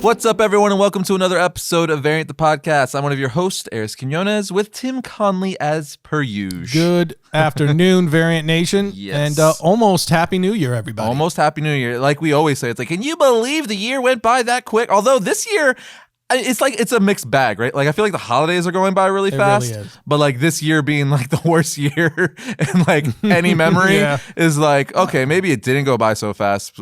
What's up, everyone, and welcome to another episode of Variant the Podcast. I'm one of your hosts, Arris Quinones, with Tim Conley as per usual. Good afternoon, Variant Nation. Yes. And almost Happy New Year, everybody. Almost Happy New Year. Like we always say, it's like, can you believe the year went by that quick? Although this year, it's a mixed bag, right? Like, I feel like the holidays are going by really fast. Really is. But like this year being like the worst year in like any memory is like, okay, maybe it didn't go by so fast.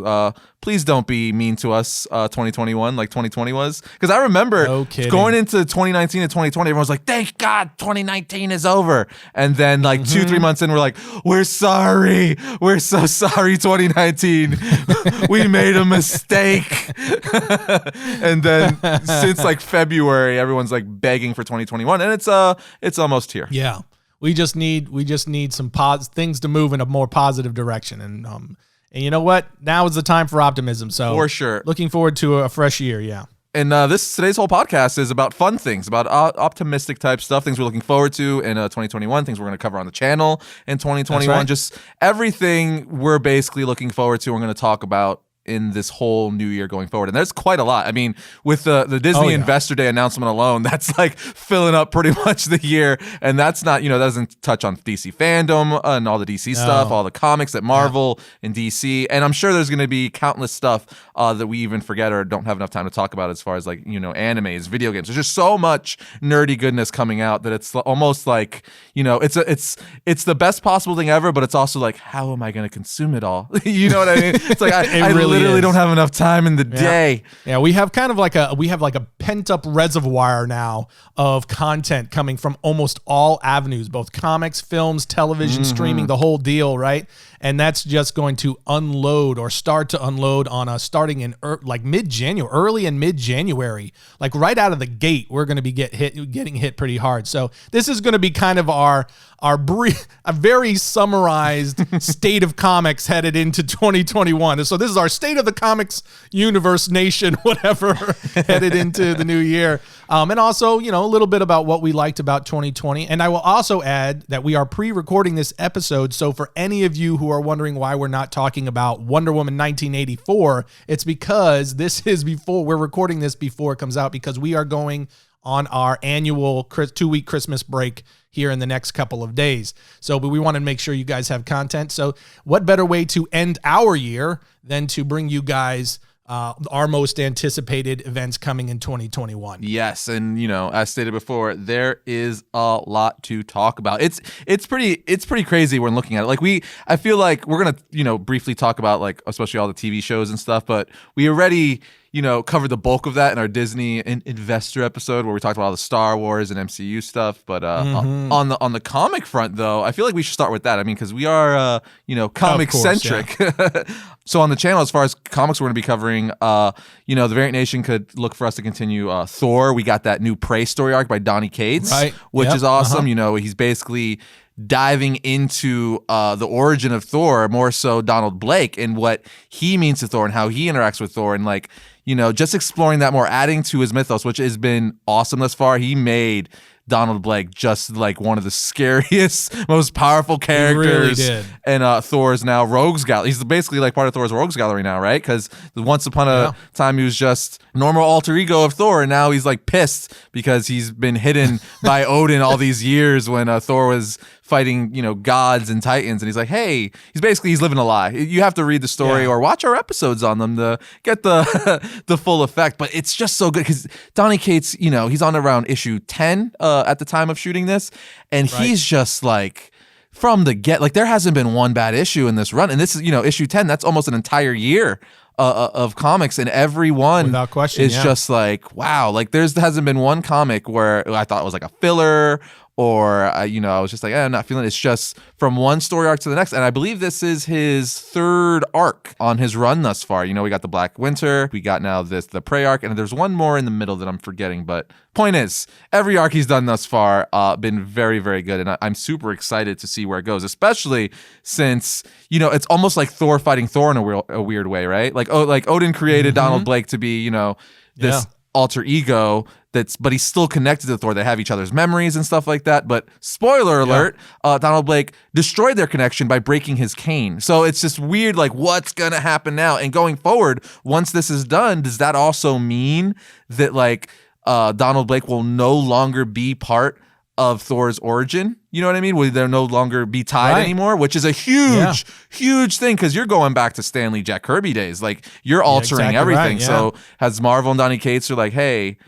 Please don't be mean to us, 2021, like 2020 was. Because I remember going into 2019 and 2020, everyone was like, thank God 2019 is over. And then like 2-3 months in, we're like, we're sorry. We're so sorry, 2019. We made a mistake. And then since like February, everyone's like begging for 2021. And it's almost here. Yeah. We just need some things to move in a more positive direction. And you know what? Now is the time for optimism. So for sure, looking forward to a fresh year. Yeah. And today's whole podcast is about fun things, about optimistic type stuff, things we're looking forward to in 2021, things we're going to cover on the channel in 2021, right. Just everything we're basically looking forward to. We're going to talk about in this whole new year going forward. And there's quite a lot. I mean, with the Disney Investor Day announcement alone, that's like filling up pretty much the year. And that's not, that doesn't touch on DC fandom and all the DC stuff, all the comics at Marvel and DC. And I'm sure there's going to be countless stuff that we even forget or don't have enough time to talk about as far as like, animes, video games. There's just so much nerdy goodness coming out that it's almost like, it's the best possible thing ever, but it's also like, how am I going to consume it all? You know what I mean? It's like, I literally don't have enough time in the day. Yeah, we have kind of like a pent up reservoir now of content coming from almost all avenues, both comics, films, television, streaming, the whole deal, right? And that's just going to unload or start to unload on us starting in mid-January, early and mid-January. Like right out of the gate, we're going to be getting hit pretty hard. So this is going to be kind of a very summarized state of comics headed into 2021. So this is our state of the comics universe, nation, whatever, headed into the new year. And also, a little bit about what we liked about 2020. And I will also add that we are pre-recording this episode. So for any of you who are wondering why we're not talking about Wonder Woman 1984, it's because we're recording this before it comes out because we are going on our annual 2-week Christmas break here in the next couple of days. So, but we want to make sure you guys have content. So what better way to end our year than to bring you guys our most anticipated events coming in 2021. Yes, and as stated before, there is a lot to talk about. It's pretty crazy when looking at it. I feel like we're gonna briefly talk about like especially all the TV shows and stuff, but we already covered the bulk of that in our Disney Investor episode where we talked about all the Star Wars and MCU stuff. But on the comic front, though, I feel like we should start with that. I mean, because we are comic centric. Yeah. So on the channel, as far as comics, we're going to be covering. The Variant Nation could look for us to continue Thor. We got that new Prey story arc by Donnie Cates, right. Which is awesome. He's basically diving into the origin of Thor, more so Donald Blake and what he means to Thor and how he interacts with Thor, and just exploring that more, adding to his mythos, which has been awesome thus far. He made Donald Blake just like one of the scariest, most powerful characters. He really did. And Thor's now Rogues Gallery. He's basically like part of Thor's Rogues Gallery now, right? Because once upon a time he was just normal alter ego of Thor, and now he's like pissed because he's been hidden by Odin all these years when Thor was fighting, gods and titans, and he's like, hey, he's living a lie. You have to read the story or watch our episodes on them to get the full effect. But it's just so good because Donnie Cates, he's on around issue 10 at the time of shooting this, and he's just like from the get, like there hasn't been one bad issue in this run, and this is issue 10. That's almost an entire year of comics, and every one without question is just like wow. Like there hasn't been one comic where I thought it was like a filler. Or, I was just like, I'm not feeling it. It's just from one story arc to the next. And I believe this is his third arc on his run thus far. We got the Black Winter. We got now the Prey arc. And there's one more in the middle that I'm forgetting. But point is, every arc he's done thus far been very, very good. And I'm super excited to see where it goes, especially since, it's almost like Thor fighting Thor in a weird way, right? Like Odin created Donald Blake to be, this alter ego but he's still connected to Thor. They have each other's memories and stuff like that. But spoiler alert, Donald Blake destroyed their connection by breaking his cane. So it's just weird, like, what's going to happen now? And going forward, once this is done, does that also mean that, like, Donald Blake will no longer be part of Thor's origin? You know what I mean? Will there no longer be tied anymore? Which is a huge thing, because you're going back to Stan Lee, Jack Kirby days. Like, you're altering everything. Right, so has Marvel and Donny Cates are like, hey,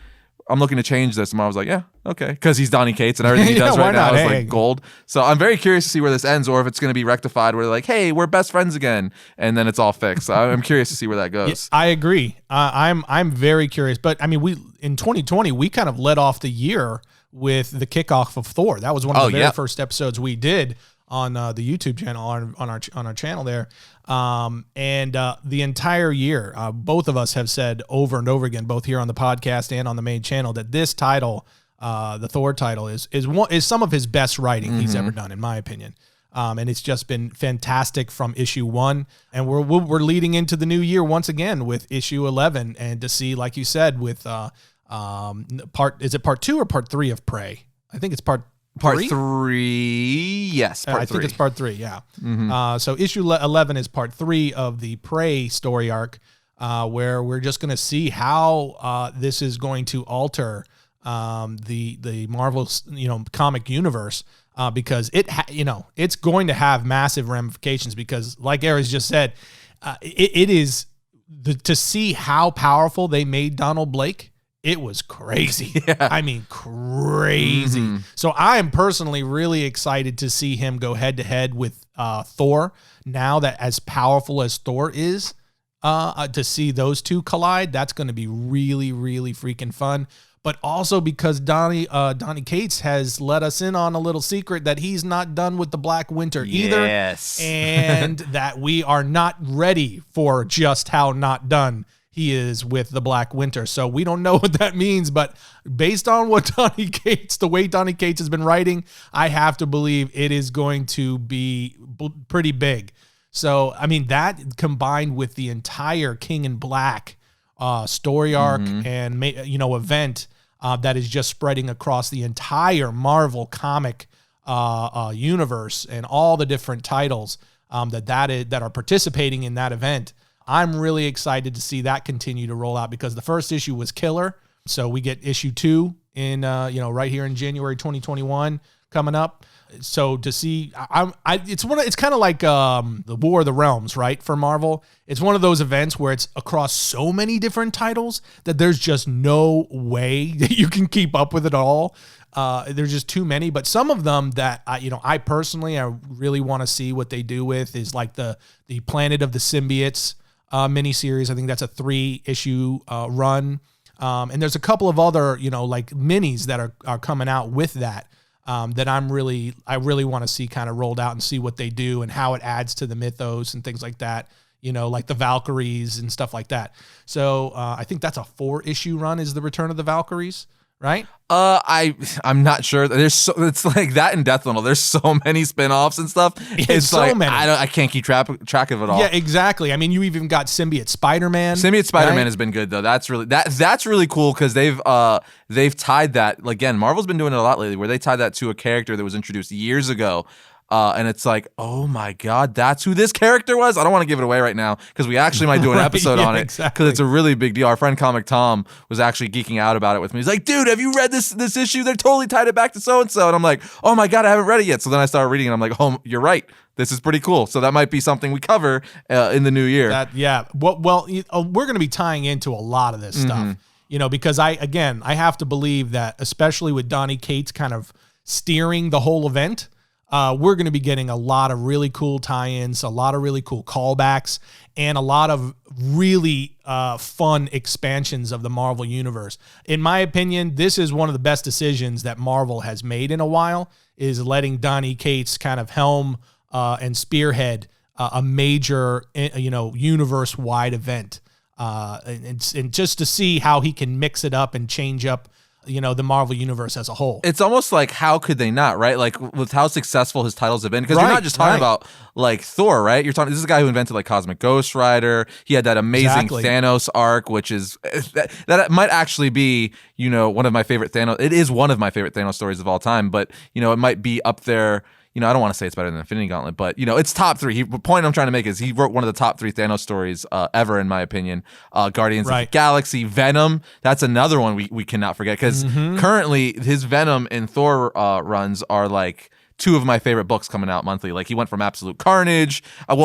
I'm looking to change this. And Marvel's like, yeah, okay. Because he's Donny Cates and everything he does right now is like gold. So I'm very curious to see where this ends, or if it's going to be rectified where they're like, hey, we're best friends again. And then it's all fixed. So I'm curious to see where that goes. I agree. I'm very curious. But I mean, in 2020, we kind of led off the year with the kickoff of Thor. That was one of the very first episodes we did on the YouTube channel, on our channel there. And the entire year, both of us have said over and over again, both here on the podcast and on the main channel, that this title, the Thor title, is some of his best writing he's ever done, in my opinion. And it's just been fantastic from issue 1, and we're leading into the new year once again with issue 11, and to see, like you said, with is it part 2 or part 3 of Prey? I think it's part 3. Yes, part 3. I think it's part 3. Yeah. So issue 11 is part 3 of the Prey story arc, where we're just going to see how this is going to alter the Marvel comic universe, because it's going to have massive ramifications, because, like Arris just said, it is to see how powerful they made Donald Blake. It was crazy. Yeah. I mean, crazy. So I am personally really excited to see him go head to head with Thor. Now that as powerful as Thor is, to see those two collide, that's going to be really, really freaking fun. But also because Donnie Cates has let us in on a little secret that he's not done with the Black Winter either. Yes. And that we are not ready for just how not done he is with the Black Winter. So we don't know what that means, but based on what the way Donnie Cates has been writing, I have to believe it is going to be pretty big. So, I mean, that combined with the entire King in Black story arc and, event that is just spreading across the entire Marvel comic universe, and all the different titles that are participating in that event, I'm really excited to see that continue to roll out, because the first issue was killer. So we get issue 2 in, right here in January 2021 coming up. So to see, it's kind of like the War of the Realms, right? For Marvel, it's one of those events where it's across so many different titles that there's just no way that you can keep up with it all. There's just too many, but some of them that I personally really want to see what they do with is like the Planet of the Symbiotes miniseries. I think that's a 3-issue run. And there's a couple of other, like minis that are coming out with that, that I really want to see kind of rolled out and see what they do and how it adds to the mythos and things like that, like the Valkyries and stuff like that. So I think that's a 4-issue run, is the Return of the Valkyries, right? I'm not sure. It's like that in Death Metal. There's so many spin-offs and stuff. It's so like many. I can't keep track of it all. Yeah, exactly. I mean, you even got Symbiote Spider-Man. Symbiote Spider-Man has been good though. That's really cool, because they've tied that. Again, Marvel's been doing it a lot lately, where they tied that to a character that was introduced years ago. And it's like, oh my God, that's who this character was. I don't want to give it away right now, because we actually might do an episode on it, because it's a really big deal. Our friend Comic Tom was actually geeking out about it with me. He's like, dude, have you read this issue? They're totally tied it back to so-and-so. And I'm like, oh my God, I haven't read it yet. So then I started reading it. I'm like, oh, you're right. This is pretty cool. So that might be something we cover in the new year. Well, we're going to be tying into a lot of this stuff, because I have to believe that, especially with Donnie Cates kind of steering the whole event, we're going to be getting a lot of really cool tie-ins, a lot of really cool callbacks, and a lot of really fun expansions of the Marvel Universe. In my opinion, this is one of the best decisions that Marvel has made in a while, is letting Donnie Cates kind of helm and spearhead a major, universe-wide event. And just to see how he can mix it up and change up the Marvel universe as a whole. It's almost like, how could they not, right? Like, with how successful his titles have been, because you're not just talking about like Thor, right? You're talking, this is a guy who invented like Cosmic Ghost Rider. He had that amazing Thanos arc, which is that might actually be, one of my favorite Thanos. It is one of my favorite Thanos stories of all time, but it might be up there. I don't want to say it's better than Infinity Gauntlet, but it's top 3. The point I'm trying to make is he wrote one of the top 3 Thanos stories ever, in my opinion. Guardians of the Galaxy, Venom. That's another one we cannot forget, because currently his Venom and Thor runs are like 2 of my favorite books coming out monthly. Like, he went from Absolute Carnage.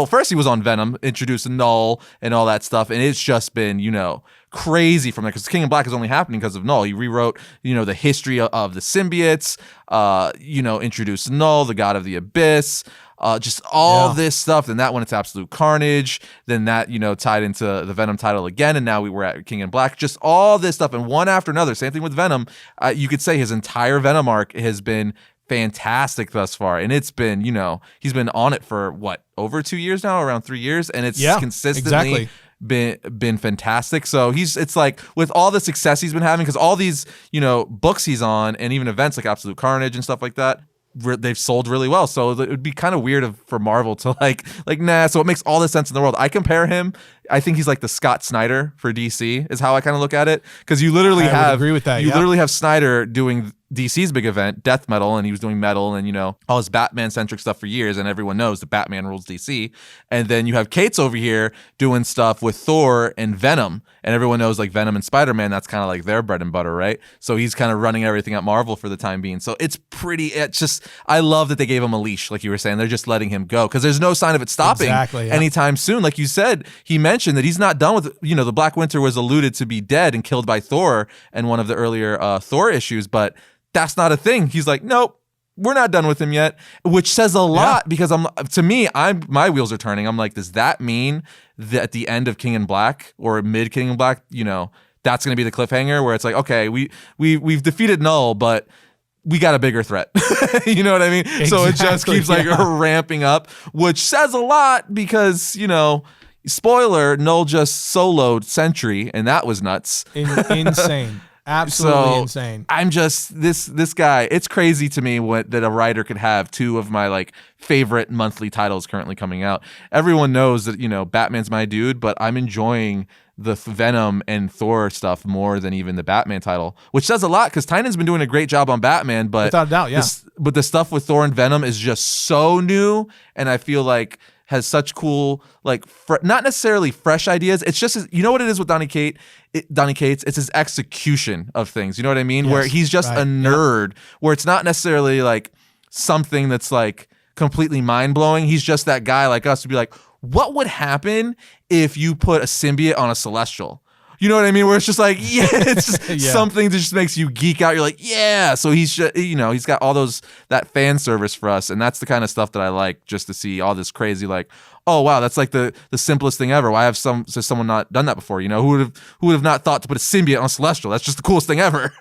First he was on Venom, introduced Null and all that stuff, and it's just been crazy from there, because King in Black is only happening because of Null. He rewrote the history of the symbiotes, introduced Null, the god of the abyss, just all this stuff. Then that went into Absolute Carnage, then that tied into the Venom title again, and now we were at King in Black. Just all this stuff, and one after another. Same thing with Venom. You could say his entire Venom arc has been fantastic thus far, and it's been he's been on it for over 2 years now, around 3 years, and it's consistently been fantastic. So it's like, with all the success he's been having, because all these books he's on, and even events like Absolute Carnage and stuff like that, they've sold really well. So it would be kind of weird for Marvel to like nah. So it makes all the sense in the world. I compare him, I think he's like the Scott Snyder for DC, is how I kind of look at it, because you literally agree with that. You literally have Snyder doing DC's big event, Death Metal, and he was doing metal and all his Batman centric stuff for years, and everyone knows that Batman rules DC. And then you have Cates over here doing stuff with Thor and Venom, and everyone knows like Venom and Spider-Man, that's kind of like their bread and butter, right? So he's kind of running everything at Marvel for the time being. So it's just, I love that they gave him a leash, like you were saying. They're just letting him go, because there's no sign of it stopping anytime soon. Like you said, he mentioned that he's not done with the Black Winter was alluded to be dead and killed by Thor in one of the earlier Thor issues, but that's not a thing. He's like, nope, we're not done with him yet, which says a lot, because my wheels are turning. I'm like, does that mean that at the end of King in Black, or mid King in Black, that's going to be the cliffhanger where it's like, okay, we've defeated Null, but we got a bigger threat. You know what I mean? Exactly, so it just keeps ramping up, which says a lot, because spoiler, Null just soloed Sentry, and that was nuts. Insane. Absolutely insane. I'm just this guy. It's crazy to me that a writer could have 2 of my like favorite monthly titles currently coming out. Everyone knows that Batman's my dude, but I'm enjoying the Venom and Thor stuff more than even the Batman title, which says a lot, because Tynan's been doing a great job on Batman, but without a doubt, but the stuff with Thor and Venom is just so new, and I feel like has such cool, like, not necessarily fresh ideas. It's just, what it is with Donnie Cates? It's his execution of things. You know what I mean? Yes, where he's just a nerd, where it's not necessarily like something that's like completely mind blowing. He's just that guy like us to be like, what would happen if you put a symbiote on a celestial? You know what I mean? Where it's just like, it's just something that just makes you geek out. You're like, yeah. So he's just, he's got all that fan service for us. And that's the kind of stuff that I like, just to see all this crazy, like, oh wow, that's like the simplest thing ever. Why have someone not done that before? Who would have not thought to put a symbiote on a celestial? That's just the coolest thing ever.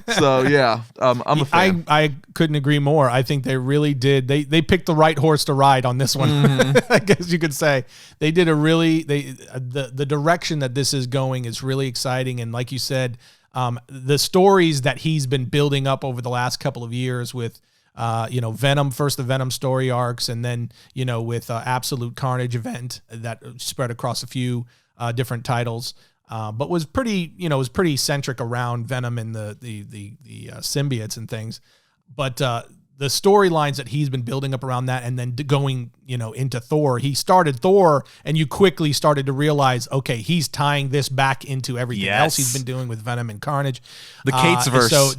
so yeah, I'm a fan. I couldn't agree more. I think they really did. They picked the right horse to ride on this one. I guess you could say they did the direction that this is going is really exciting. And like you said, the stories that he's been building up over the last couple of years with Venom, first the Venom story arcs, and then, with Absolute Carnage event that spread across a few different titles, but was pretty centric around Venom and the symbiotes and things. But the storylines that he's been building up around that, and then going, into Thor. He started Thor, and you quickly started to realize, okay, he's tying this back into everything else he's been doing with Venom and Carnage. The Cates verse.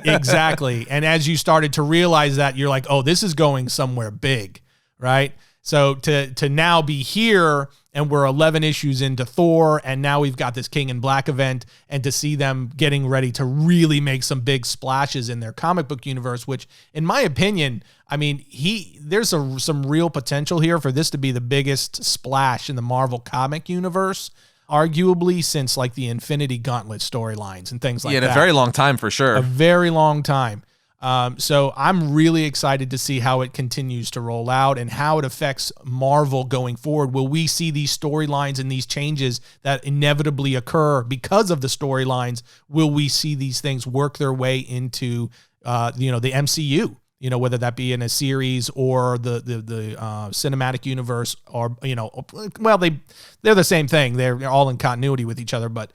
Exactly. And as you started to realize that, you're like, oh, this is going somewhere big, right? So to now be here, and we're 11 issues into Thor, and now we've got this King in Black event, and to see them getting ready to really make some big splashes in their comic book universe, which, in my opinion, I mean, there's some real potential here for this to be the biggest splash in the Marvel comic universe, arguably since like the Infinity Gauntlet storylines and things like that. Yeah, in a very long time for sure. A very long time. So I'm really excited to see how it continues to roll out and how it affects Marvel going forward. Will we see these storylines and these changes that inevitably occur because of the storylines? Will we see these things work their way into, the MCU? Whether that be in a series or the cinematic universe, or they're the same thing. They're all in continuity with each other, but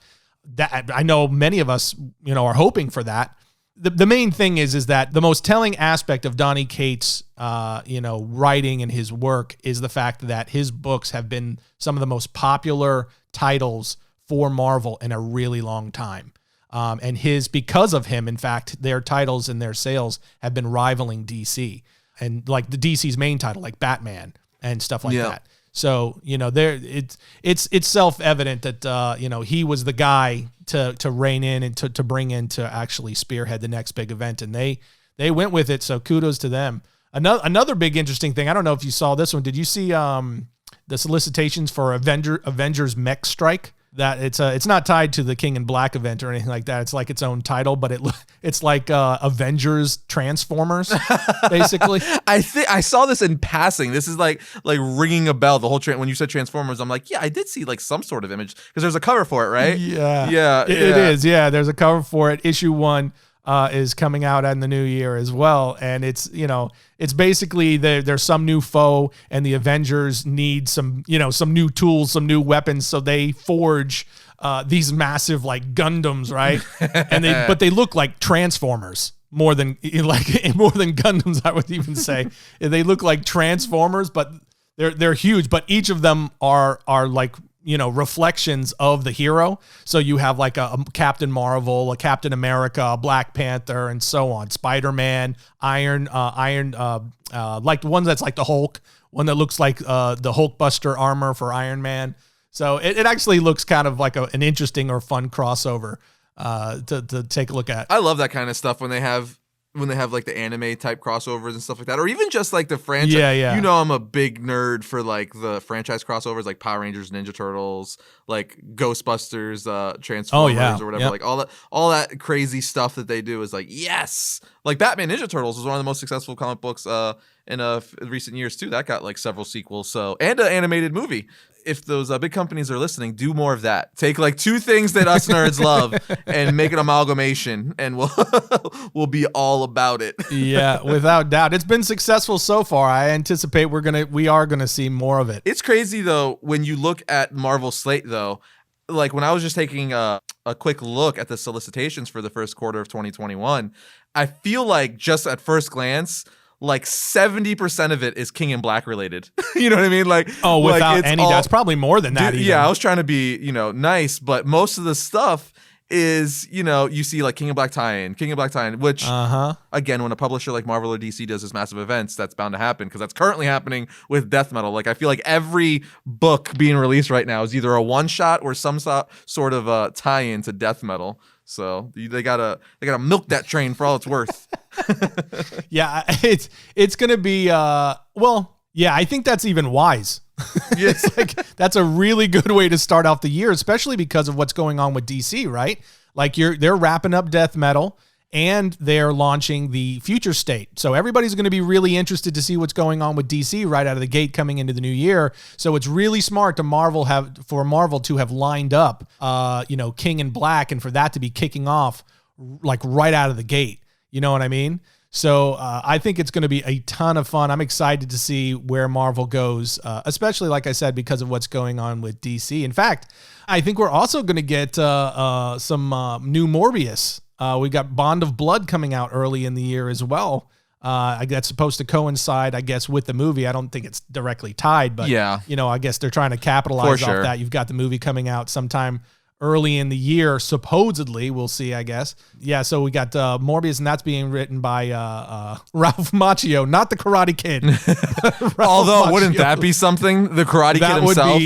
that I know many of us, are hoping for that. The main thing is that the most telling aspect of Donnie Cates, writing and his work is the fact that his books have been some of the most popular titles for Marvel in a really long time. And because of him, in fact, their titles and their sales have been rivaling DC, and like the DC's main title, like Batman and stuff like that. So, it's self-evident that, he was the guy to rein in and to bring in to actually spearhead the next big event. And they went with it. So kudos to them. Another big interesting thing. I don't know if you saw this one. Did you see the solicitations for Avengers Mech Strike? That it's not tied to the King in Black event or anything like that. It's like its own title, but it's like Avengers Transformers, basically. I think I saw this in passing. This is like ringing a bell. The whole when you said Transformers, I'm like, yeah, I did see like some sort of image because there's a cover for it, right? Yeah, it is. Yeah, there's a cover for it. Issue 1 is coming out in the new year as well, and it's basically there's some new foe, and the Avengers need some new tools, some new weapons, so they forge these massive like Gundams, right? And they look like Transformers more than Gundams, I would even say. They look like Transformers, but they're huge. But each of them are like reflections of the hero. So you have like a Captain Marvel, a Captain America, a Black Panther, and so on. Spider-Man, Iron, like the one that's like the Hulk, one that looks like the Hulkbuster armor for Iron Man. So it actually looks kind of like an interesting or fun crossover to take a look at. I love that kind of stuff when they have like the anime type crossovers and stuff like that, or even just like the franchise. Yeah. I'm a big nerd for like the franchise crossovers, like Power Rangers, Ninja Turtles, like Ghostbusters, Transformers, or whatever. Yep. Like all that crazy stuff that they do is like, yes. Like Batman Ninja Turtles was one of the most successful comic books in recent years too. That got like several sequels, and an animated movie. If those big companies are listening, do more of that. Take like two things that us nerds love and make an amalgamation, and we'll be all about it. Yeah, without doubt. It's been successful so far. I anticipate we are gonna see more of it. It's crazy though when you look at Marvel's slate though. Like when I was just taking a quick look at the solicitations for the first quarter of 2021, I feel like just at first glance, like 70% of it is King in Black related. You know what I mean? Like, without any doubt, it's probably more than that. Yeah, I was trying to be, nice, but most of the stuff is, you see like King in Black tie-in, which again, when a publisher like Marvel or DC does this massive events, that's bound to happen because that's currently happening with Death Metal. Like I feel like every book being released right now is either a one-shot or some sort of tie-in to Death Metal. So they gotta milk that train for all it's worth. Yeah, it's gonna be I think that's even wise. Yeah. It's like that's a really good way to start off the year, especially because of what's going on with DC, right? Like they're wrapping up Death Metal and they're launching the Future State. So everybody's going to be really interested to see what's going on with DC right out of the gate coming into the new year. So it's really smart for Marvel to have lined up King in Black, and for that to be kicking off like right out of the gate. You know what I mean? So I think it's going to be a ton of fun. I'm excited to see where Marvel goes, especially, like I said, because of what's going on with DC. In fact, I think we're also going to get some new Morbius. We got Bond of Blood coming out early in the year as well. That's supposed to coincide, I guess, with the movie. I don't think it's directly tied, but yeah, I guess they're trying to capitalize off that. You've got the movie coming out sometime early in the year, supposedly. We'll see, I guess. Yeah, so we got Morbius, and that's being written by Ralph Macchio, not the Karate Kid. Although, Macchio. Wouldn't that be something? The Karate Kid himself?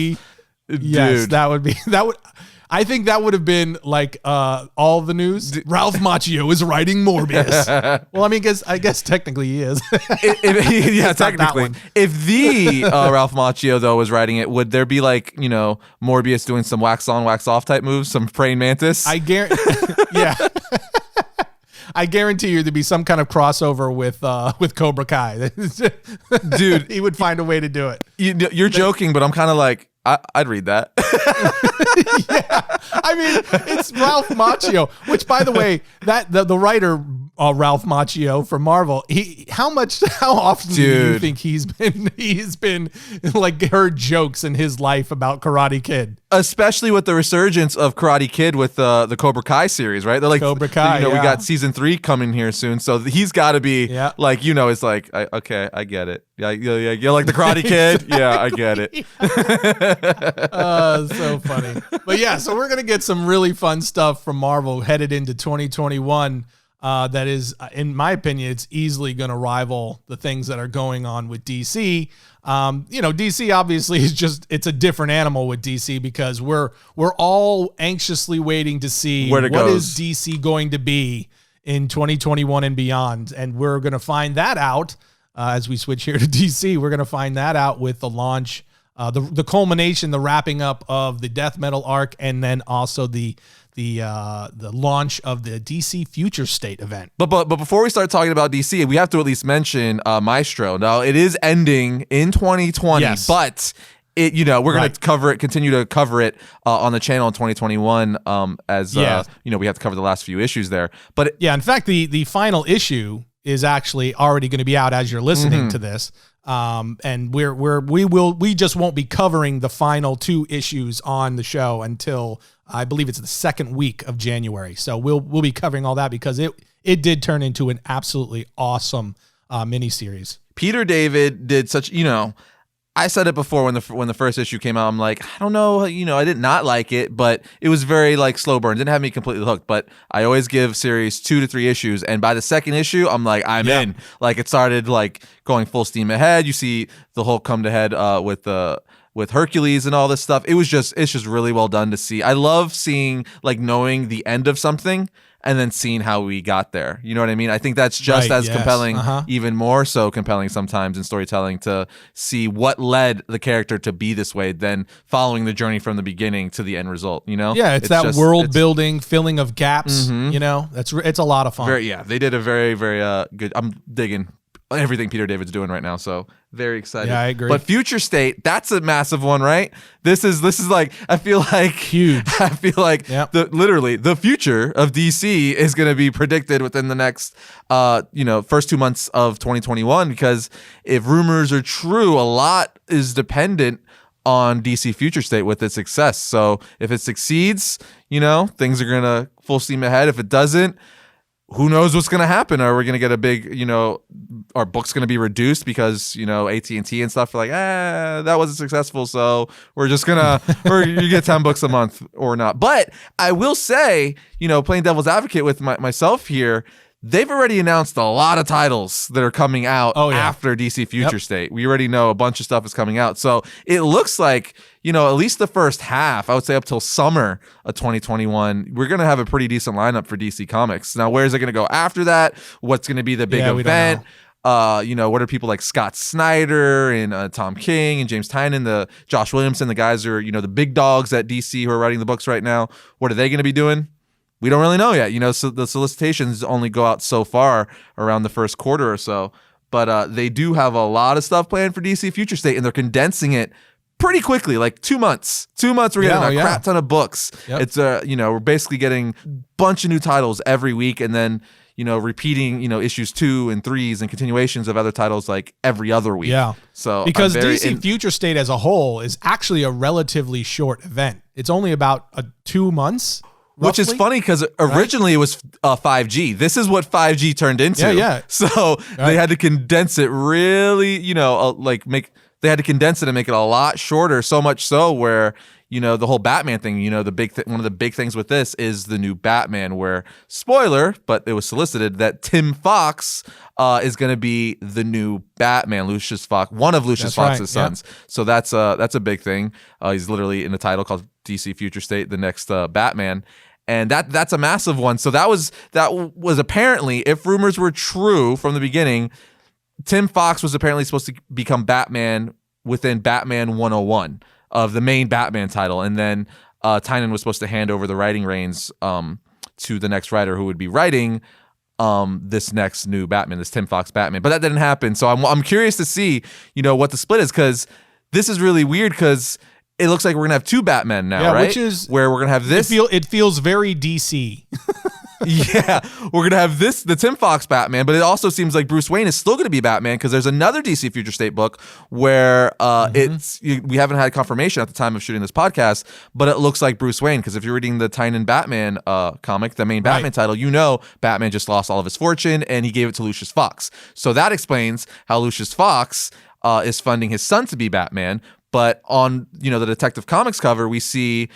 Yes, that would. I think that would have been like all the news. Ralph Macchio is writing Morbius. Well, I mean, I guess technically he is. Yeah, technically. If the Ralph Macchio though was writing it, would there be like Morbius doing some wax on, wax off type moves, some praying mantis? I guarantee. Yeah. I guarantee you there'd be some kind of crossover with Cobra Kai. Dude, he would find a way to do it. You're joking, but I'm kind of like, I'd read that. Yeah, I mean, it's Ralph Macchio, which, by the way, that the writer Ralph Macchio for Marvel, how often do you think he's been like heard jokes in his life about Karate Kid? Especially with the resurgence of Karate Kid with the Cobra Kai series, right? They're like, Cobra Kai, we got season 3 coming here soon, so he's got to be like, it's like, okay, I get it. Yeah, you're like the Karate Kid. Yeah, I get it. So funny. But yeah, so we're gonna get some really fun stuff from Marvel headed into 2021. That is, in my opinion, it's easily going to rival the things that are going on with DC. DC obviously it's a different animal with DC because we're all anxiously waiting to see what is DC going to be in 2021 and beyond. And we're going to find that out as we switch here to DC. We're going to find that out with the launch, the culmination, the wrapping up of the Death Metal arc, and then also the launch of the DC Future State event. But before we start talking about DC, we have to at least mention Maestro. Now, it is ending in 2020, but we're going to continue to cover it on the channel in 2021 as we have to cover the last few issues there. But in fact, the final issue is actually already going to be out as you're listening to this. And we just won't be covering the final 2 issues on the show until I believe it's the second week of January. So we'll be covering all that because it did turn into an absolutely awesome miniseries. Peter David did such, I said it before when the first issue came out. I'm like, I don't know, I did not like it, but it was very like slow burn. Didn't have me completely hooked. But I always give series 2 to 3 issues, and by the second issue, I'm like, I'm in. Like it started like going full steam ahead. You see the whole come to head with Hercules and all this stuff. It's just really well done to see. I love seeing like knowing the end of something and then seeing how we got there. You know what I mean? I think that's just as compelling, even more so compelling sometimes in storytelling, to see what led the character to be this way than following the journey from the beginning to the end result, Yeah, it's that world building, filling of gaps, it's a lot of fun. They did a very, very good, I'm digging everything Peter David's doing right now, so very excited. Yeah, I agree. But Future State, that's a massive one, right? This is like, I feel like huge. I feel like literally the future of DC is going to be predicted within the next first 2 months of 2021, because if rumors are true, a lot is dependent on DC Future State with its success. So if it succeeds, things are going to full steam ahead. If it doesn't, who knows what's going to happen? Are we going to get a big, our book's going to be reduced because, AT&T and stuff are like, that wasn't successful, so we're just going to, or you get 10 books a month or not. But I will say, playing devil's advocate with myself here, they've already announced a lot of titles that are coming out after DC Future State. We already know a bunch of stuff is coming out. So it looks like, at least the first half, I would say up till summer of 2021, we're going to have a pretty decent lineup for DC Comics. Now, where's it going to go after that? What's going to be the big event? What are people like Scott Snyder and Tom King and James Tynion, the Josh Williamson, the guys who are, the big dogs at DC who are writing the books right now? What are they going to be doing? We don't really know yet, so the solicitations only go out so far around the first quarter or so, but they do have a lot of stuff planned for DC Future State, and they're condensing it pretty quickly, like 2 months. 2 months, we're getting a crap ton of books. It's we're basically getting a bunch of new titles every week, and then repeating issues 2 and 3s and continuations of other titles like every other week. So because DC Future State as a whole is actually a relatively short event. It's only about 2 months. Which is funny because originally it was 5G. This is what 5G turned into. So they had to condense it really, they had to condense it and make it a lot shorter. So much so where, the whole Batman thing, one of the big things with this is the new Batman, where, spoiler, but it was solicited that Tim Fox is going to be the new Batman, Lucius Fox, one of Lucius Fox's sons. So that's a big thing. He's literally in the title called DC Future State, the next Batman. And that's a massive one. So that was apparently, if rumors were true from the beginning, Tim Fox was apparently supposed to become Batman within Batman 101 of the main Batman title. And then Tynion was supposed to hand over the writing reins to the next writer who would be writing this next new Batman, this Tim Fox Batman. But that didn't happen. So I'm curious to see, what the split is, because this is really weird, because it looks like we're gonna have two Batmen now, right? Which is where we're gonna have this. It feels very DC. Yeah, we're gonna have the Tim Fox Batman, but it also seems like Bruce Wayne is still gonna be Batman, because there's another DC Future State book where we haven't had confirmation at the time of shooting this podcast, but it looks like Bruce Wayne, because if you're reading the Tynion Batman comic, the main Batman title, Batman just lost all of his fortune and he gave it to Lucius Fox. So that explains how Lucius Fox is funding his son to be Batman. But on the Detective Comics cover, we see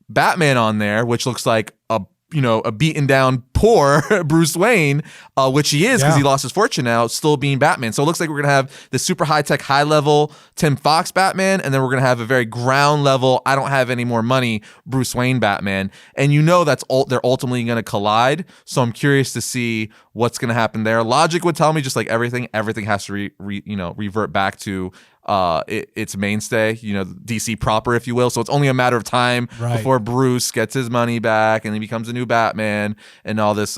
Batman on there, which looks like a beaten down poor Bruce Wayne, which he is, because he lost his fortune now, still being Batman. So it looks like we're going to have the super high-tech, high-level Tim Fox Batman, and then we're going to have a very ground-level, I don't have any more money, Bruce Wayne Batman. And they're ultimately going to collide. So I'm curious to see what's going to happen there. Logic would tell me just like everything has to revert back to its mainstay, DC proper, if you will. So it's only a matter of time before Bruce gets his money back and he becomes a new Batman and all this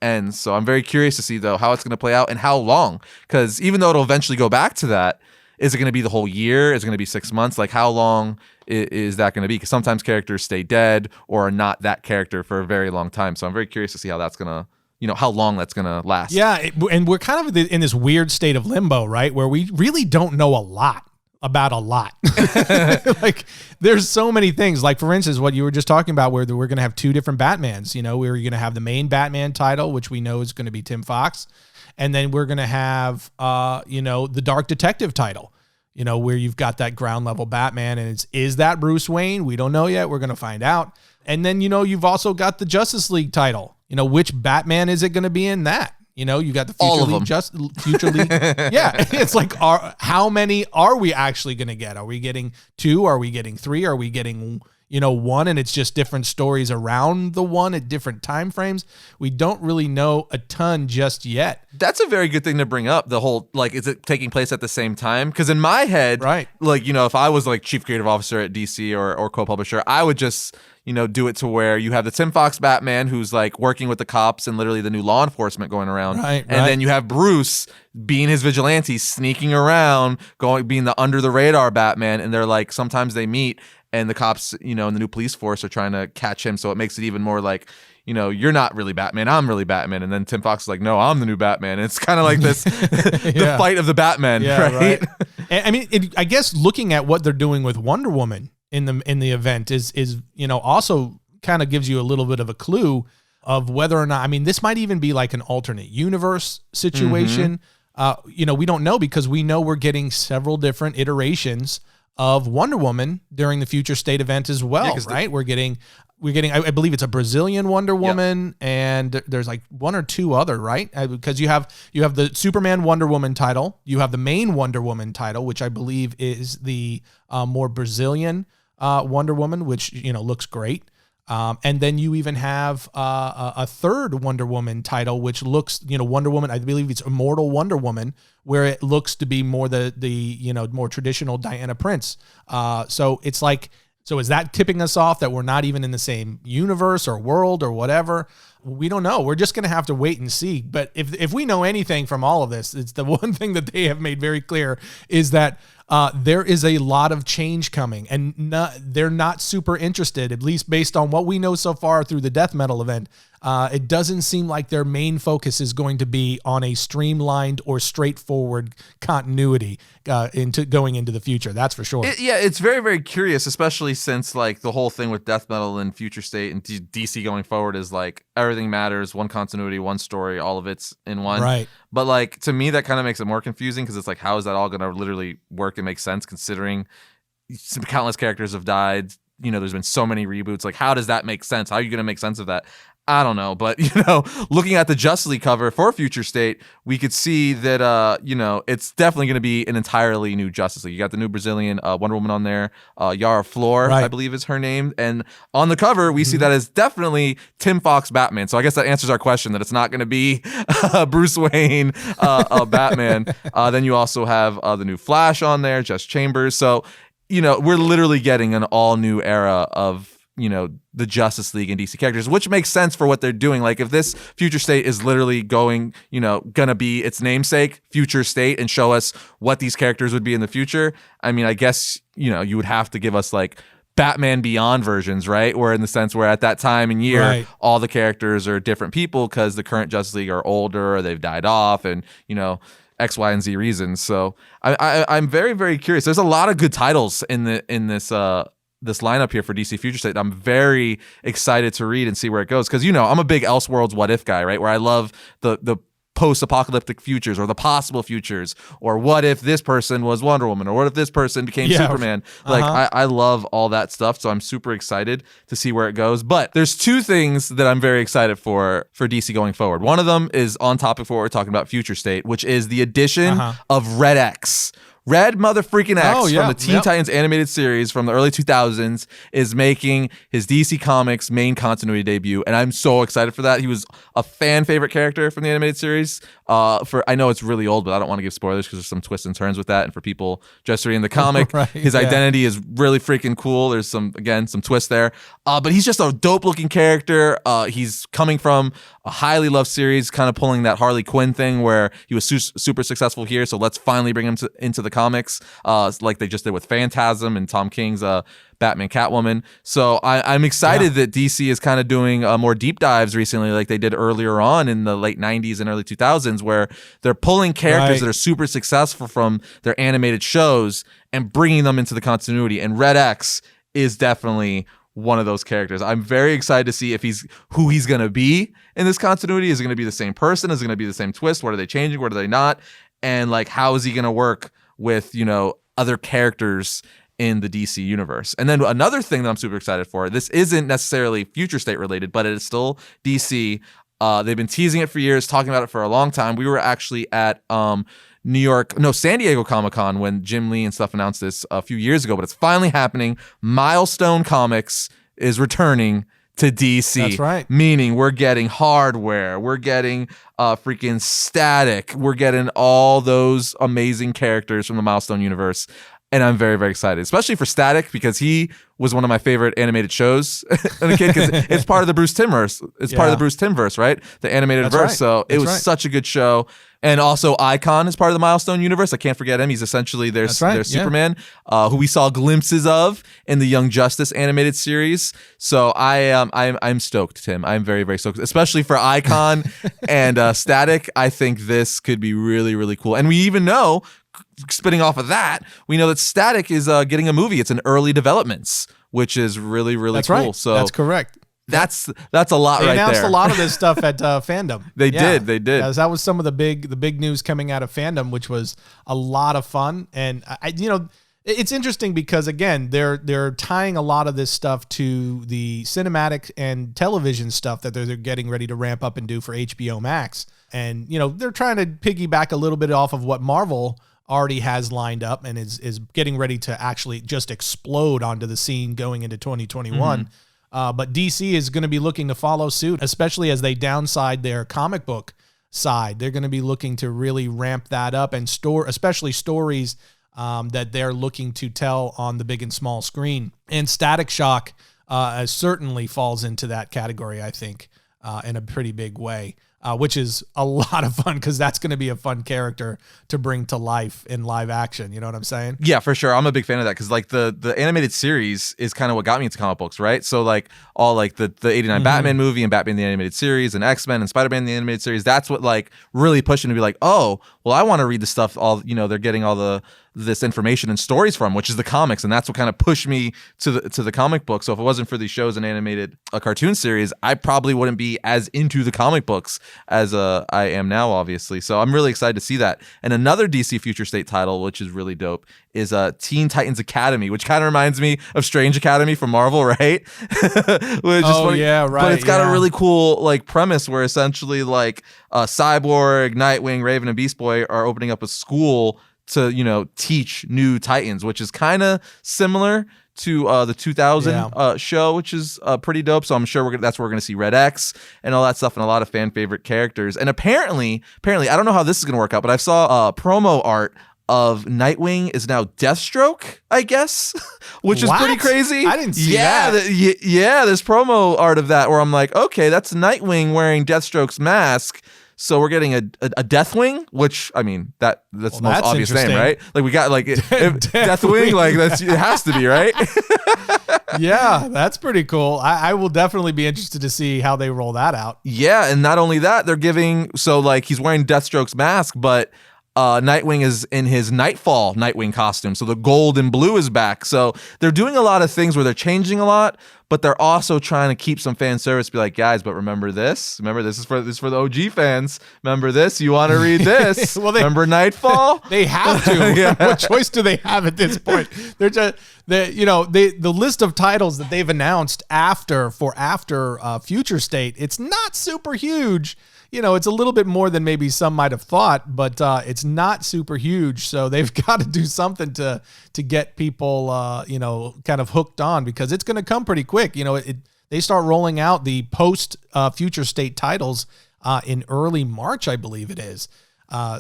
ends. So I'm very curious to see, though, how it's going to play out and how long. Because even though it'll eventually go back to that, is it going to be the whole year? Is it going to be 6 months? Like, how long is that going to be? Because sometimes characters stay dead or are not that character for a very long time. So I'm very curious to see how that's going to how long that's going to last. Yeah, and we're kind of in this weird state of limbo, right? Where we really don't know a lot about a lot. Like, there's so many things. Like, for instance, what you were just talking about, where we're going to have two different Batmans. We're going to have the main Batman title, which we know is going to be Tim Fox. And then we're going to have, the Dark Detective title, where you've got that ground level Batman. And is that Bruce Wayne? We don't know yet. We're going to find out. And then, you've also got the Justice League title. Which Batman is it going to be in that? You got the Future League. Yeah, it's like, how many are we actually going to get? Are we getting 2? Are we getting 3? Are we getting 1, and it's just different stories around the one at different time frames? We don't really know a ton just yet. That's a very good thing to bring up. The whole, like, is it taking place at the same time? Because in my head, like, if I was like chief creative officer at DC or co-publisher, I would just do it to where you have the Tim Fox Batman who's like working with the cops and literally the new law enforcement going around. And then you have Bruce being his vigilante, sneaking around, being the under the radar Batman. And they're like, sometimes they meet and the cops, and the new police force are trying to catch him. So it makes it even more like, you're not really Batman, I'm really Batman. And then Tim Fox is like, no, I'm the new Batman. And it's kind of like this, the fight of the Batman, right? I mean, I guess looking at what they're doing with Wonder Woman in the event is also kind of gives you a little bit of a clue of whether or not, I mean, this might even be like an alternate universe situation. We don't know, because we know we're getting several different iterations of Wonder Woman during the Future State event as well, right? We're getting, I believe it's a Brazilian Wonder Woman, and there's like 1 or 2 other, right? Because you have the Superman Wonder Woman title, you have the main Wonder Woman title, which I believe is the more Brazilian Wonder Woman, which looks great. And then you even have a third Wonder Woman title, which looks, Wonder Woman, I believe it's Immortal Wonder Woman, where it looks to be more the more traditional Diana Prince. So it's like, so is that tipping us off that we're not even in the same universe or world or whatever? We don't know. We're just going to have to wait and see. But if we know anything from all of this, it's the one thing that they have made very clear is that there is a lot of change coming, and they're not super interested, at least based on what we know so far through the Death Metal event. It doesn't seem like their main focus is going to be on a streamlined or straightforward continuity going into the future. That's for sure. It's very, very curious, especially since like the whole thing with Death Metal and Future State and DC going forward is like everything matters, one continuity, one story, all of it's in one. Right. But like, to me, that kind of makes it more confusing, because it's like, how is that all going to literally work and make sense, considering some countless characters have died? There's been so many reboots. Like, how does that make sense? How are you going to make sense of that? I don't know, but looking at the Justice League cover for Future State, we could see that it's definitely going to be an entirely new Justice League. You got the new Brazilian Wonder Woman on there, Yara Flor, I believe is her name, and on the cover we see that as definitely Tim Fox Batman. So I guess that answers our question that it's not going to be Bruce Wayne Batman. Then you also have the new Flash on there, Jess Chambers. So we're literally getting an all new era of the Justice League and DC characters, which makes sense for what they're doing. Like if this future state is literally gonna be its namesake, future state, and show us what these characters would be in the future, I mean, I guess, you would have to give us like Batman Beyond versions, right? Where in the sense where at that time and year, all the characters are different people because the current Justice League are older or they've died off and, X, Y, and Z reasons. So I'm very, very curious. There's a lot of good titles in this lineup here for DC Future State. I'm very excited to read and see where it goes because I'm a big Elseworlds What If guy, right? Where I love the post-apocalyptic futures or the possible futures, or what if this person was Wonder Woman, or what if this person became Superman. Like I love all that stuff, so I'm super excited to see where it goes. But there's two things that I'm very excited for DC going forward. One of them is on topic for what we're talking about Future State, which is the addition of Red X. Red motherfreaking X from the Teen Titans animated series from the early 2000s is making his DC Comics main continuity debut, and I'm so excited for that. He was a fan favorite character from the animated series. I know it's really old, but I don't want to give spoilers because there's some twists and turns with that. And for people just reading the comic, his identity is really freaking cool. There's some twists there, but he's just a dope looking character. He's coming from a highly loved series, kind of pulling that Harley Quinn thing where he was super successful here. So let's finally bring him into the comics, like they just did with Phantasm and Tom King's Batman Catwoman. So I'm excited that DC is kind of doing more deep dives recently, like they did earlier on in the late 90s and early 2000s, where they're pulling characters that are super successful from their animated shows and bringing them into the continuity. And Red X is definitely one of those characters. I'm very excited to see who he's going to be in this continuity. Is it going to be the same person? Is it going to be the same twist? What are they changing? What are they not? And like, how is he going to work with, other characters in the DC universe? And then another thing that I'm super excited for, this isn't necessarily Future State related, but it is still DC. They've been teasing it for years, talking about it for a long time. We were actually at San Diego Comic-Con when Jim Lee and stuff announced this a few years ago, but it's finally happening. Milestone Comics is returning to DC. That's right. Meaning we're getting hardware, we're getting freaking Static, we're getting all those amazing characters from the Milestone universe. And I'm very, very excited, especially for Static, because he was one of my favorite animated shows as a kid, because it's part of the Bruce Timmverse. It's part of the Bruce Timmverse, right? The animated verse. Right. So it was such a good show. And also Icon is part of the Milestone universe. I can't forget him. He's essentially their Superman, who we saw glimpses of in the Young Justice animated series. So I'm stoked, Tim. I'm very, very stoked, especially for Icon and Static. I think this could be really, really cool. And we even know, spinning off of that, we know that Static is getting a movie. It's in early developments, which is really, really cool. Right. So that's correct. That's a lot right there. They announced a lot of this stuff at Fandom. They did. Yeah, that was some of the big news coming out of Fandom, which was a lot of fun. And it's interesting because again, they're tying a lot of this stuff to the cinematic and television stuff that they're getting ready to ramp up and do for HBO Max. And they're trying to piggyback a little bit off of what Marvel already has lined up and is getting ready to actually just explode onto the scene going into 2021. But DC is going to be looking to follow suit, especially as they downside their comic book side. They're going to be looking to really ramp that up and especially stories that they're looking to tell on the big and small screen. And Static Shock certainly falls into that category, I think, in a pretty big way. Which is a lot of fun because that's going to be a fun character to bring to life in live action. You know what I'm saying? Yeah, for sure. I'm a big fan of that because like the animated series is kind of what got me into comic books, right? So like all like the 89 Batman movie and Batman the animated series and X-Men and Spider-Man the animated series, that's what like really pushed me to be like, oh, well, I want to read the stuff they're getting all this information and stories from, which is the comics, and that's what kind of pushed me to the comic book. So if it wasn't for these shows and animated cartoon series, I probably wouldn't be as into the comic books as I am now, obviously. So I'm really excited to see that. And another DC Future State title, which is really dope, is Teen Titans Academy, which kind of reminds me of Strange Academy from Marvel, right? Yeah, right. But it's got a really cool like premise where essentially like Cyborg, Nightwing, Raven, and Beast Boy are opening up a school to teach new Titans, which is kind of similar to the 2000 show, which is pretty dope. So I'm sure that's where we're gonna see Red X and all that stuff and a lot of fan favorite characters. And apparently I don't know how this is gonna work out, but I saw promo art of Nightwing is now Deathstroke, I guess, which is pretty crazy. I didn't see that. There's promo art of that where I'm like, okay, that's Nightwing wearing Deathstroke's mask. So we're getting a Deathwing, which I mean that's the most obvious name, right? Like we got like Deathwing, like it has to be, right? Yeah, that's pretty cool. I will definitely be interested to see how they roll that out. Yeah, and not only that, they're giving like he's wearing Deathstroke's mask, but Nightwing is in his Nightfall Nightwing costume. So the gold and blue is back. So they're doing a lot of things where they're changing a lot, but they're also trying to keep some fan service. Be like, guys, but remember this? Remember this is for the OG fans. Remember this? You want to read this? Remember Nightfall? They have to. Yeah. What choice do they have at this point? They're just the list of titles that they've announced after Future State. It's not super huge. It's a little bit more than maybe some might have thought, but it's not super huge. So they've got to do something to get people, kind of hooked on, because it's going to come pretty quick. They start rolling out the post Future State titles in early March, I believe it is.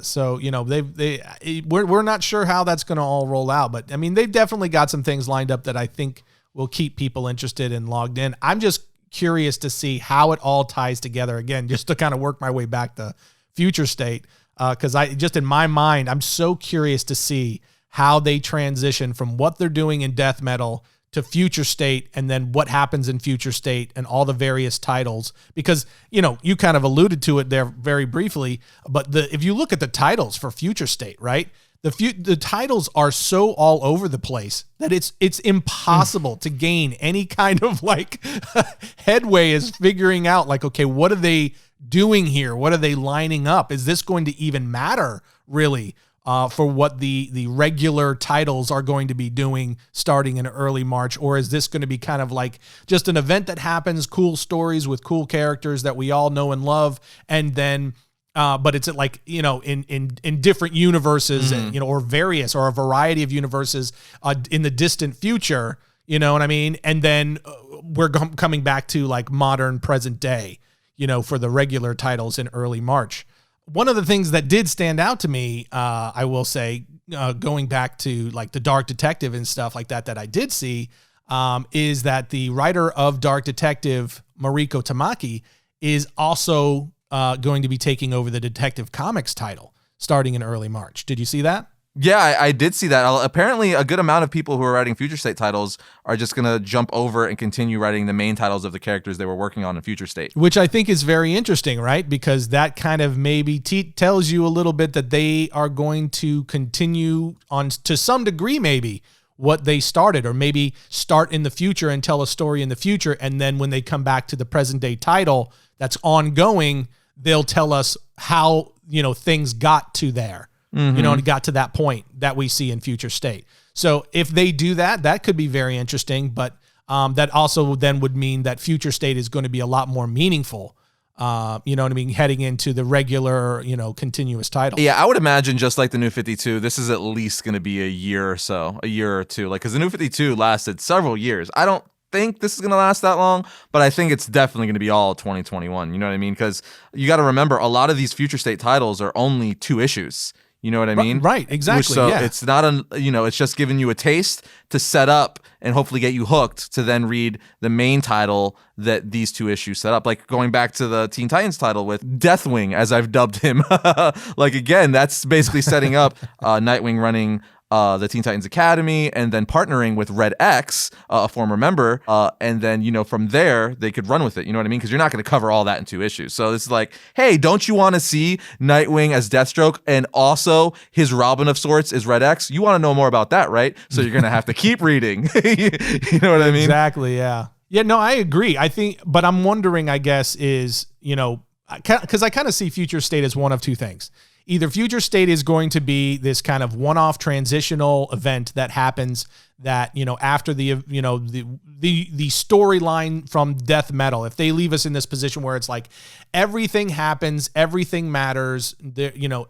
So we're not sure how that's going to all roll out, but I mean, they've definitely got some things lined up that I think will keep people interested and logged in. I'm just curious to see how it all ties together again, just to kind of work my way back to Future State. Cause in my mind, I'm so curious to see how they transition from what they're doing in death metal to Future State, and then what happens in Future State and all the various titles, because, you kind of alluded to it there very briefly, but if you look at the titles for Future State, right? The titles are so all over the place that it's impossible to gain any kind of like headway as figuring out like, okay, what are they doing here? What are they lining up? Is this going to even matter really for what the regular titles are going to be doing starting in early March? Or is this going to be kind of like just an event that happens, cool stories with cool characters that we all know and love, and then but it's like, in different universes, and, or various or a variety of universes in the distant future, you know what I mean? And then we're coming back to like modern present day, for the regular titles in early March. One of the things that did stand out to me, I will say, going back to like the Dark Detective and stuff like that I did see, is that the writer of Dark Detective, Mariko Tamaki, is also going to be taking over the Detective Comics title starting in early March. Did you see that? Yeah, I did see that. Apparently, a good amount of people who are writing Future State titles are just going to jump over and continue writing the main titles of the characters they were working on in Future State. Which I think is very interesting, right? Because that kind of maybe tells you a little bit that they are going to continue on to some degree, maybe, what they started, or maybe start in the future and tell a story in the future. And then when they come back to the present day title that's ongoing, they'll tell us how, things got to there, and got to that point that we see in Future State. So if they do that, that could be very interesting, but that also then would mean that Future State is going to be a lot more meaningful, heading into the regular, continuous title. Yeah, I would imagine just like the New 52, this is at least going to be a year or two, like, because the New 52 lasted several years. I don't think this is going to last that long, but I think it's definitely going to be all 2021. You know what I mean? Because you got to remember, a lot of these Future State titles are only 2 issues. You know what I mean? Right, exactly. So it's not it's just giving you a taste to set up and hopefully get you hooked to then read the main title that these 2 issues set up. Like going back to the Teen Titans title with Deathwing, as I've dubbed him. Like, again, that's basically setting up Nightwing running the Teen Titans Academy, and then partnering with Red X, a former member, and then, from there, they could run with it, you know what I mean? Because you're not going to cover all that in 2 issues. So it's like, hey, don't you want to see Nightwing as Deathstroke, and also his Robin of sorts is Red X? You want to know more about that, right? So you're going to have to keep reading. You know what I mean? Exactly, yeah. Yeah, no, I agree. I think, but I'm wondering, I guess, is, because I kind of see Future State as one of 2 things. Either Future State is going to be this kind of one-off transitional event that happens that, after the storyline from death metal, if they leave us in this position where it's like everything happens, everything matters,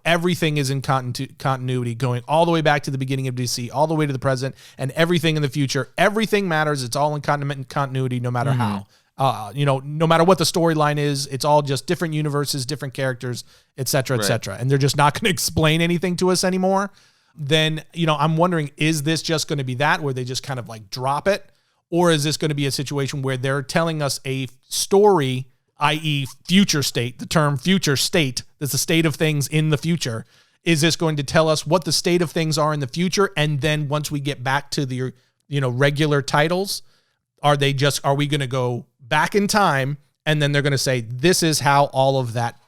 everything is in continuity going all the way back to the beginning of DC, all the way to the present, and everything in the future, everything matters. It's all in continuity no matter how. No matter what the storyline is, it's all just different universes, different characters, et cetera, et cetera. And they're just not going to explain anything to us anymore. then, I'm wondering, is this just going to be that where they just kind of like drop it? Or is this going to be a situation where they're telling us a story, i.e. future state, the term future state, that's the state of things in the future. Is this going to tell us what the state of things are in the future? And then once we get back to the, regular titles, are we going to go back in time? And then they're going to say, this is how all of that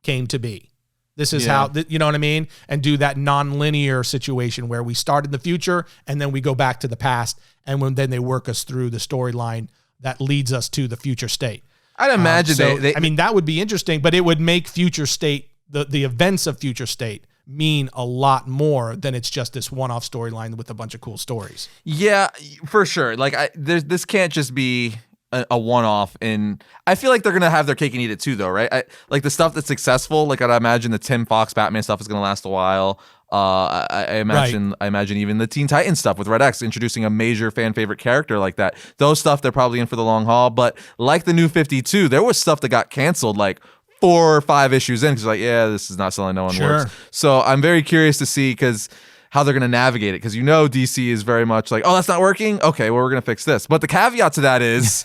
came to be. This is how, you know what I mean? And do that non-linear situation where we start in the future and then we go back to the past. And then they work us through the storyline that leads us to the future state. I'd imagine that would be interesting, but it would make future state, the events of future state, mean a lot more than it's just this one-off storyline with a bunch of cool stories. Yeah, for sure. Like, this can't just be a one-off, and I feel like they're gonna have their cake and eat it too, though, right? Like the stuff that's successful, like I'd imagine the Tim Fox Batman stuff is gonna last a while. I imagine even the Teen Titans stuff with Red X introducing a major fan favorite character like that. Those stuff they're probably in for the long haul. But like the New 52, there was stuff that got canceled like 4 or 5 issues in because this is not selling, no one works. So I'm very curious to see how they're going to navigate it, because DC is very much like, oh, that's not working? Okay, well, we're going to fix this. But the caveat to that is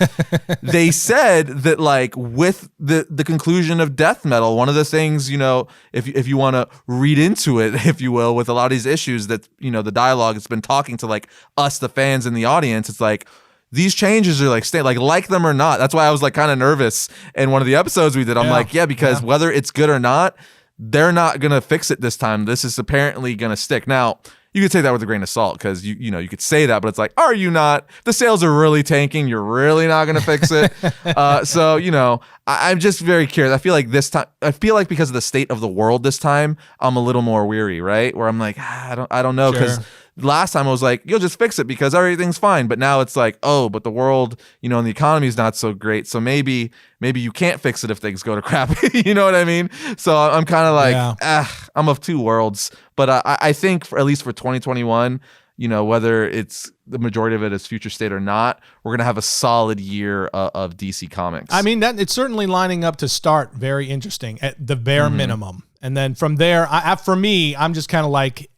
they said that, like, with the conclusion of death metal, one of the things, if you want to read into it, if you will, with a lot of these issues that, the dialogue has been talking to, like, us, the fans in the audience, it's like, these changes are like stay like them or not. That's why I was like kind of nervous in one of the episodes we did. I'm because whether it's good or not, they're not going to fix it this time. This is apparently going to stick. Now, you could take that with a grain of salt because you could say that, but it's like, are you not? The sales are really tanking. You're really not going to fix it. So, I'm just very curious. I feel like this time, because of the state of the world this time, I'm a little more weary, right? Where I'm like, I don't know, because last time I was like, you'll just fix it because everything's fine. But now it's like, oh, but the world, and the economy is not so great. So maybe you can't fix it if things go to crap. You know what I mean? So I'm kind of like, I'm of two worlds. But I think at least for 2021, whether it's the majority of it is future state or not, we're going to have a solid year of DC Comics. I mean, it's certainly lining up to start very interesting at the bare minimum. And then from there, for me, I'm just kind of like,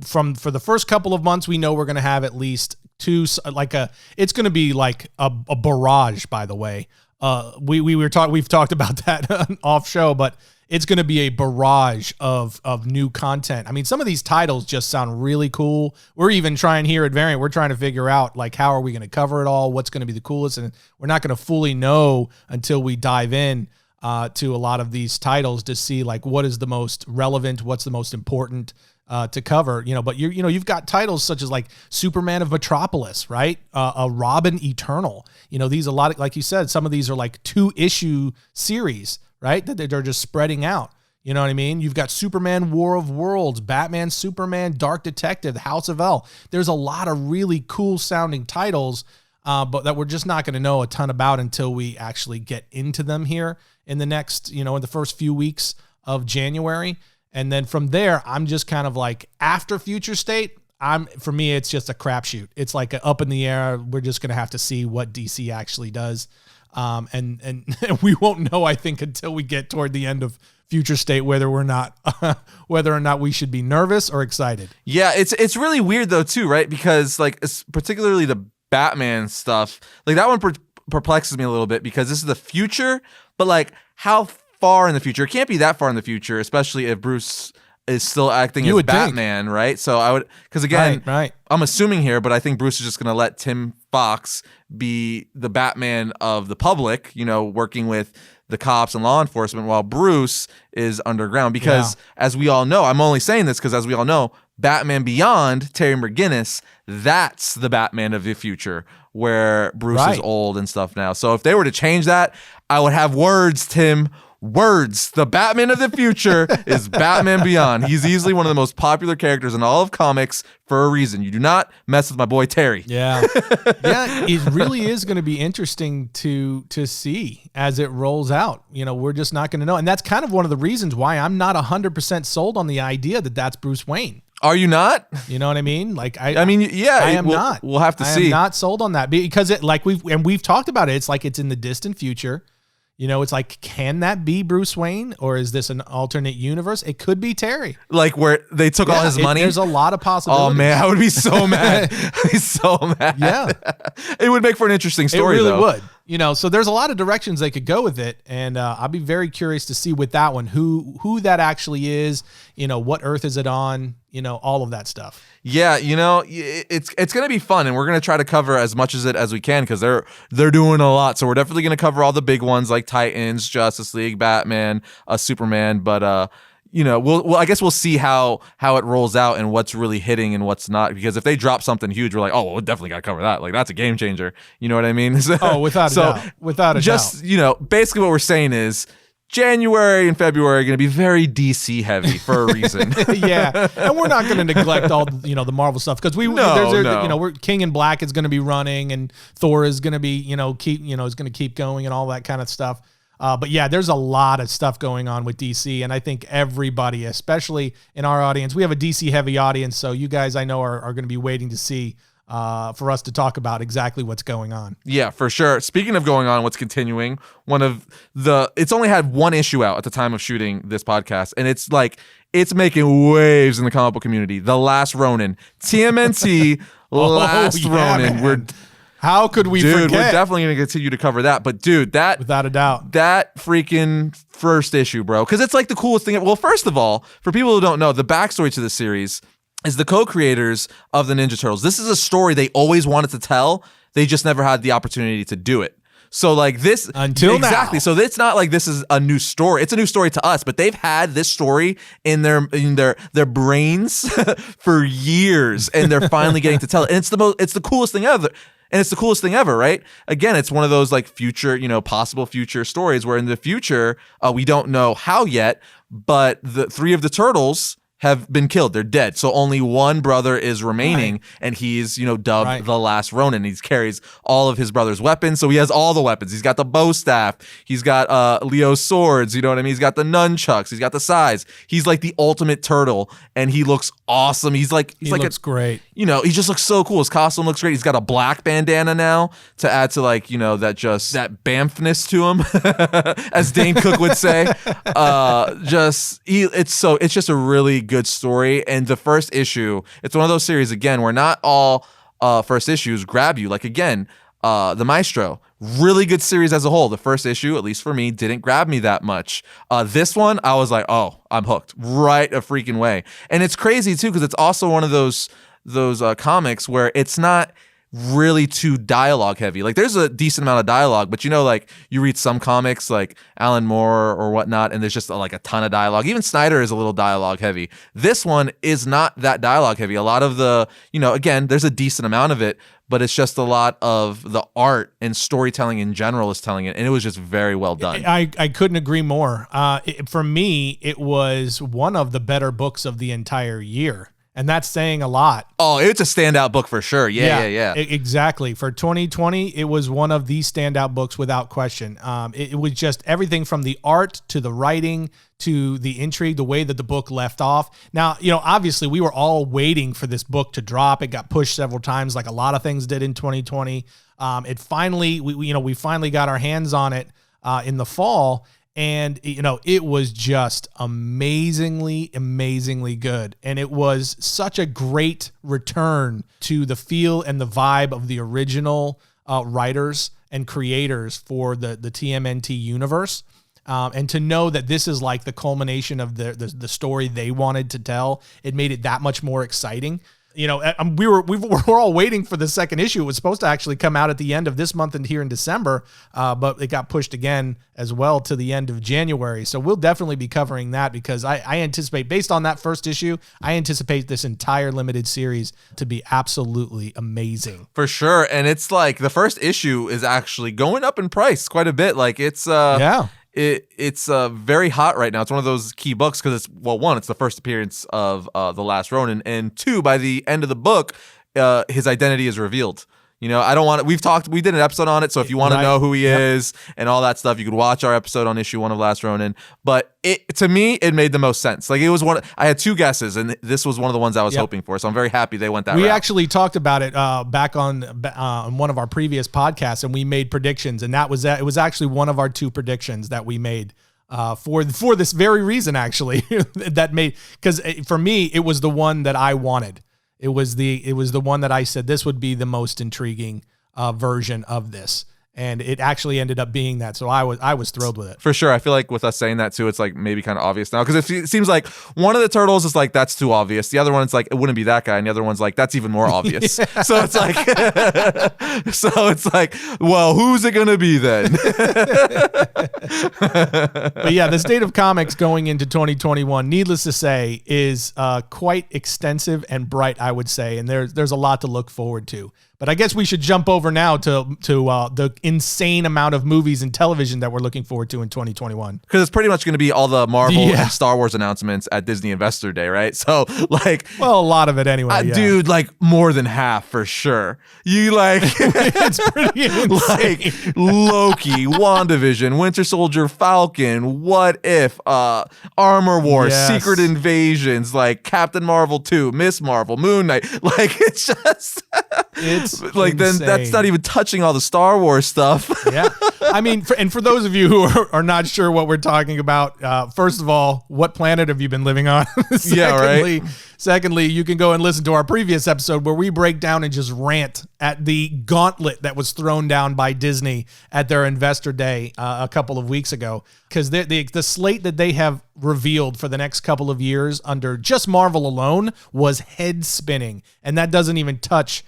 for the first couple of months, we know we're going to have at least two, it's going to be like a barrage, by the way. We've talked about that off show, but it's going to be a barrage of new content. I mean, some of these titles just sound really cool. We're even trying here at Variant, we're trying to figure out, like, how are we going to cover it all? What's going to be the coolest? And we're not going to fully know until we dive in to a lot of these titles to see, like, what is the most relevant, what's the most important to cover, but you've got titles such as like Superman of Metropolis, right? A Robin Eternal, these, a lot of, like you said, some of these are like 2-issue series, right? That they're just spreading out. You know what I mean? You've got Superman War of Worlds, Batman, Superman, Dark Detective, House of L. There's a lot of really cool sounding titles, but that we're just not going to know a ton about until we actually get into them here in the next, in the first few weeks of January. And then from there, I'm just kind of like, after future state, for me, it's just a crapshoot. It's like up in the air. We're just going to have to see what DC actually does. And we won't know, I think, until we get toward the end of future state, whether or not we should be nervous or excited. Yeah, it's really weird though too, right? Because like, particularly the Batman stuff, like that one perplexes me a little bit, because this is the future, but like how far in the future? It can't be that far in the future, especially if Bruce is still acting as Batman, right? So I would, because again, right. I'm assuming here, but I think Bruce is just going to let Tim Fox be the Batman of the public, working with the cops and law enforcement, while Bruce is underground. Because as we all know, I'm only saying this because as we all know, Batman Beyond, Terry McGinnis, that's the Batman of the future, where Bruce is old and stuff now. So if they were to change that, I would have words, Tim. Words. The Batman of the future is Batman Beyond. He's easily one of the most popular characters in all of comics for a reason. You do not mess with my boy Terry. Yeah. It really is going to be interesting to see as it rolls out. We're just not going to know. And that's kind of one of the reasons why I'm not 100% sold on the idea that that's Bruce Wayne. Are you not? You know what I mean? Like I am not. We'll have to see. I am not sold on that, because we've talked about it. It's like it's in the distant future. You know, it's like, can that be Bruce Wayne, or is this an alternate universe? It could be Terry. Like where they took all his money. There's a lot of possibilities. Oh man, I would be so mad. I'd be so mad. Yeah. It would make for an interesting story, It really though. would. You know, so there's a lot of directions they could go with it, and I'll be very curious to see with that one who that actually is. You know, what Earth is it on? You know, all of that stuff. Yeah, you know, it's gonna be fun, and we're gonna try to cover as much of it as we can because they're doing a lot. So we're definitely gonna cover all the big ones like Titans, Justice League, Batman, Superman. But you know, I guess we'll see how it rolls out and what's really hitting and what's not. Because if they drop something huge, we're like, oh, well, we definitely got to cover that. Like that's a game changer. You know what I mean? Oh, without a doubt. Without a doubt. You know, basically what we're saying is January and February are going to be very DC heavy for a reason. Yeah, and we're not going to neglect all the Marvel stuff because you know, we're King in Black is going to be running, and Thor is going to be is going to keep going and all that kind of stuff. But yeah, there's a lot of stuff going on with DC, and I think everybody, especially in our audience, we have a DC heavy audience, so you guys I know are going to be waiting to see for us to talk about exactly what's going on. Yeah, for sure. Speaking of going on, what's continuing, it's only had one issue out at the time of shooting this podcast, and it's making waves in the comic book community. The Last Ronin. TMNT, Last Ronin. Man. How could we forget? Dude, we're definitely going to continue to cover that. But dude, without a doubt, that freaking first issue, bro. Because it's like the coolest thing. Well, first of all, for people who don't know, the backstory to this series is the co-creators of the Ninja Turtles. This is a story they always wanted to tell. They just never had the opportunity to do it. So like this until exactly. now. So it's not like this is a new story. It's a new story to us, but they've had this story in their brains for years, and they're finally getting to tell it. And it's the coolest thing ever. And it's the coolest thing ever, right? Again, it's one of those like future, possible future stories where in the future, we don't know how yet, but the three of the turtles have been killed. They're dead. So only one brother is remaining, right. And he's, dubbed the Last Ronin. He carries all of his brother's weapons. So he has all the weapons. He's got the bow staff. He's got Leo's swords. You know what I mean? He's got the nunchucks. He's got the sais. He's like the ultimate turtle, and he looks awesome. He looks great. He just looks so cool. His costume looks great. He's got a black bandana now to add to that bamfness to him, as Dane Cook would say. It's just a really good story. And the first issue, it's one of those series again where not all first issues grab you. Like again, the Maestro, really good series as a whole. The first issue, at least for me, didn't grab me that much. This one, I was like, oh, I'm hooked right a freaking way. And it's crazy too because it's also one of those comics where it's not really too dialogue heavy. Like there's a decent amount of dialogue, but like you read some comics like Alan Moore or whatnot, and there's just like a ton of dialogue. Even Snyder is a little dialogue heavy. This one is not that dialogue heavy. A lot of the, again, there's a decent amount of it, but it's just a lot of the art and storytelling in general is telling it, and it was just very well done. I couldn't agree more. For me, it was one of the better books of the entire year. And that's saying a lot. Oh, it's a standout book for sure. Yeah. Exactly. For 2020, it was one of the standout books without question. It was just everything from the art to the writing to the intrigue, the way that the book left off. Now, obviously we were all waiting for this book to drop. It got pushed several times like a lot of things did in 2020. It finally, we finally got our hands on it in the fall. And, it was just amazingly good. And it was such a great return to the feel and the vibe of the original writers and creators for the TMNT universe. And to know that this is like the culmination of the story they wanted to tell, it made it that much more exciting. We were all waiting for the second issue. It was supposed to actually come out at the end of this month and here in December, but it got pushed again as well to the end of January. So we'll definitely be covering that because I anticipate, based on that first issue, I anticipate this entire limited series to be absolutely amazing. For sure. And it's like the first issue is actually going up in price quite a bit. Like it's It's very hot right now. It's one of those key books because one, it's the first appearance of the Last Ronin, and two, by the end of the book, his identity is revealed. You know, I don't want to, we did an episode on it, so if you want to know who he is and all that stuff, you could watch our episode on issue 1 of Last Ronin. But to me, it made the most sense. Like, it was I had 2 guesses, and this was one of the ones I was hoping for, so I'm very happy they went that route. We actually talked about it back on one of our previous podcasts, and we made predictions, and it was actually one of our 2 predictions that we made for this very reason, actually, because for me, it was the one that I wanted. It was the one that I said this would be the most intriguing version of this, and it actually ended up being that. So I was thrilled with it. For sure. I feel like with us saying that too, it's like maybe kind of obvious now, because it seems like one of the turtles is like, that's too obvious. The other one's like, it wouldn't be that guy, and the other one's like, that's even more obvious. So it's like, well, who's it gonna be then? But yeah, the state of comics going into 2021, needless to say, is quite extensive and bright, I would say, and there's a lot to look forward to. But I guess we should jump over now to the insane amount of movies and television that we're looking forward to in 2021. Because it's pretty much going to be all the Marvel and Star Wars announcements at Disney Investor Day, right? So, like... Well, a lot of it anyway, Dude, like, more than half, for sure. You, like... It's pretty insane. Like, Loki, WandaVision, Winter Soldier, Falcon, What If, Armor Wars, Secret Invasions, like, Captain Marvel 2, Miss Marvel, Moon Knight. Like, it's just... It's like insane. Then that's not even touching all the Star Wars stuff. Yeah, I mean, for those of you who are not sure what we're talking about, first of all, what planet have you been living on? Secondly, you can go and listen to our previous episode where we break down and just rant at the gauntlet that was thrown down by Disney at their Investor Day a couple of weeks ago, because the slate that they have revealed for the next couple of years under just Marvel alone was head spinning, and that doesn't even touch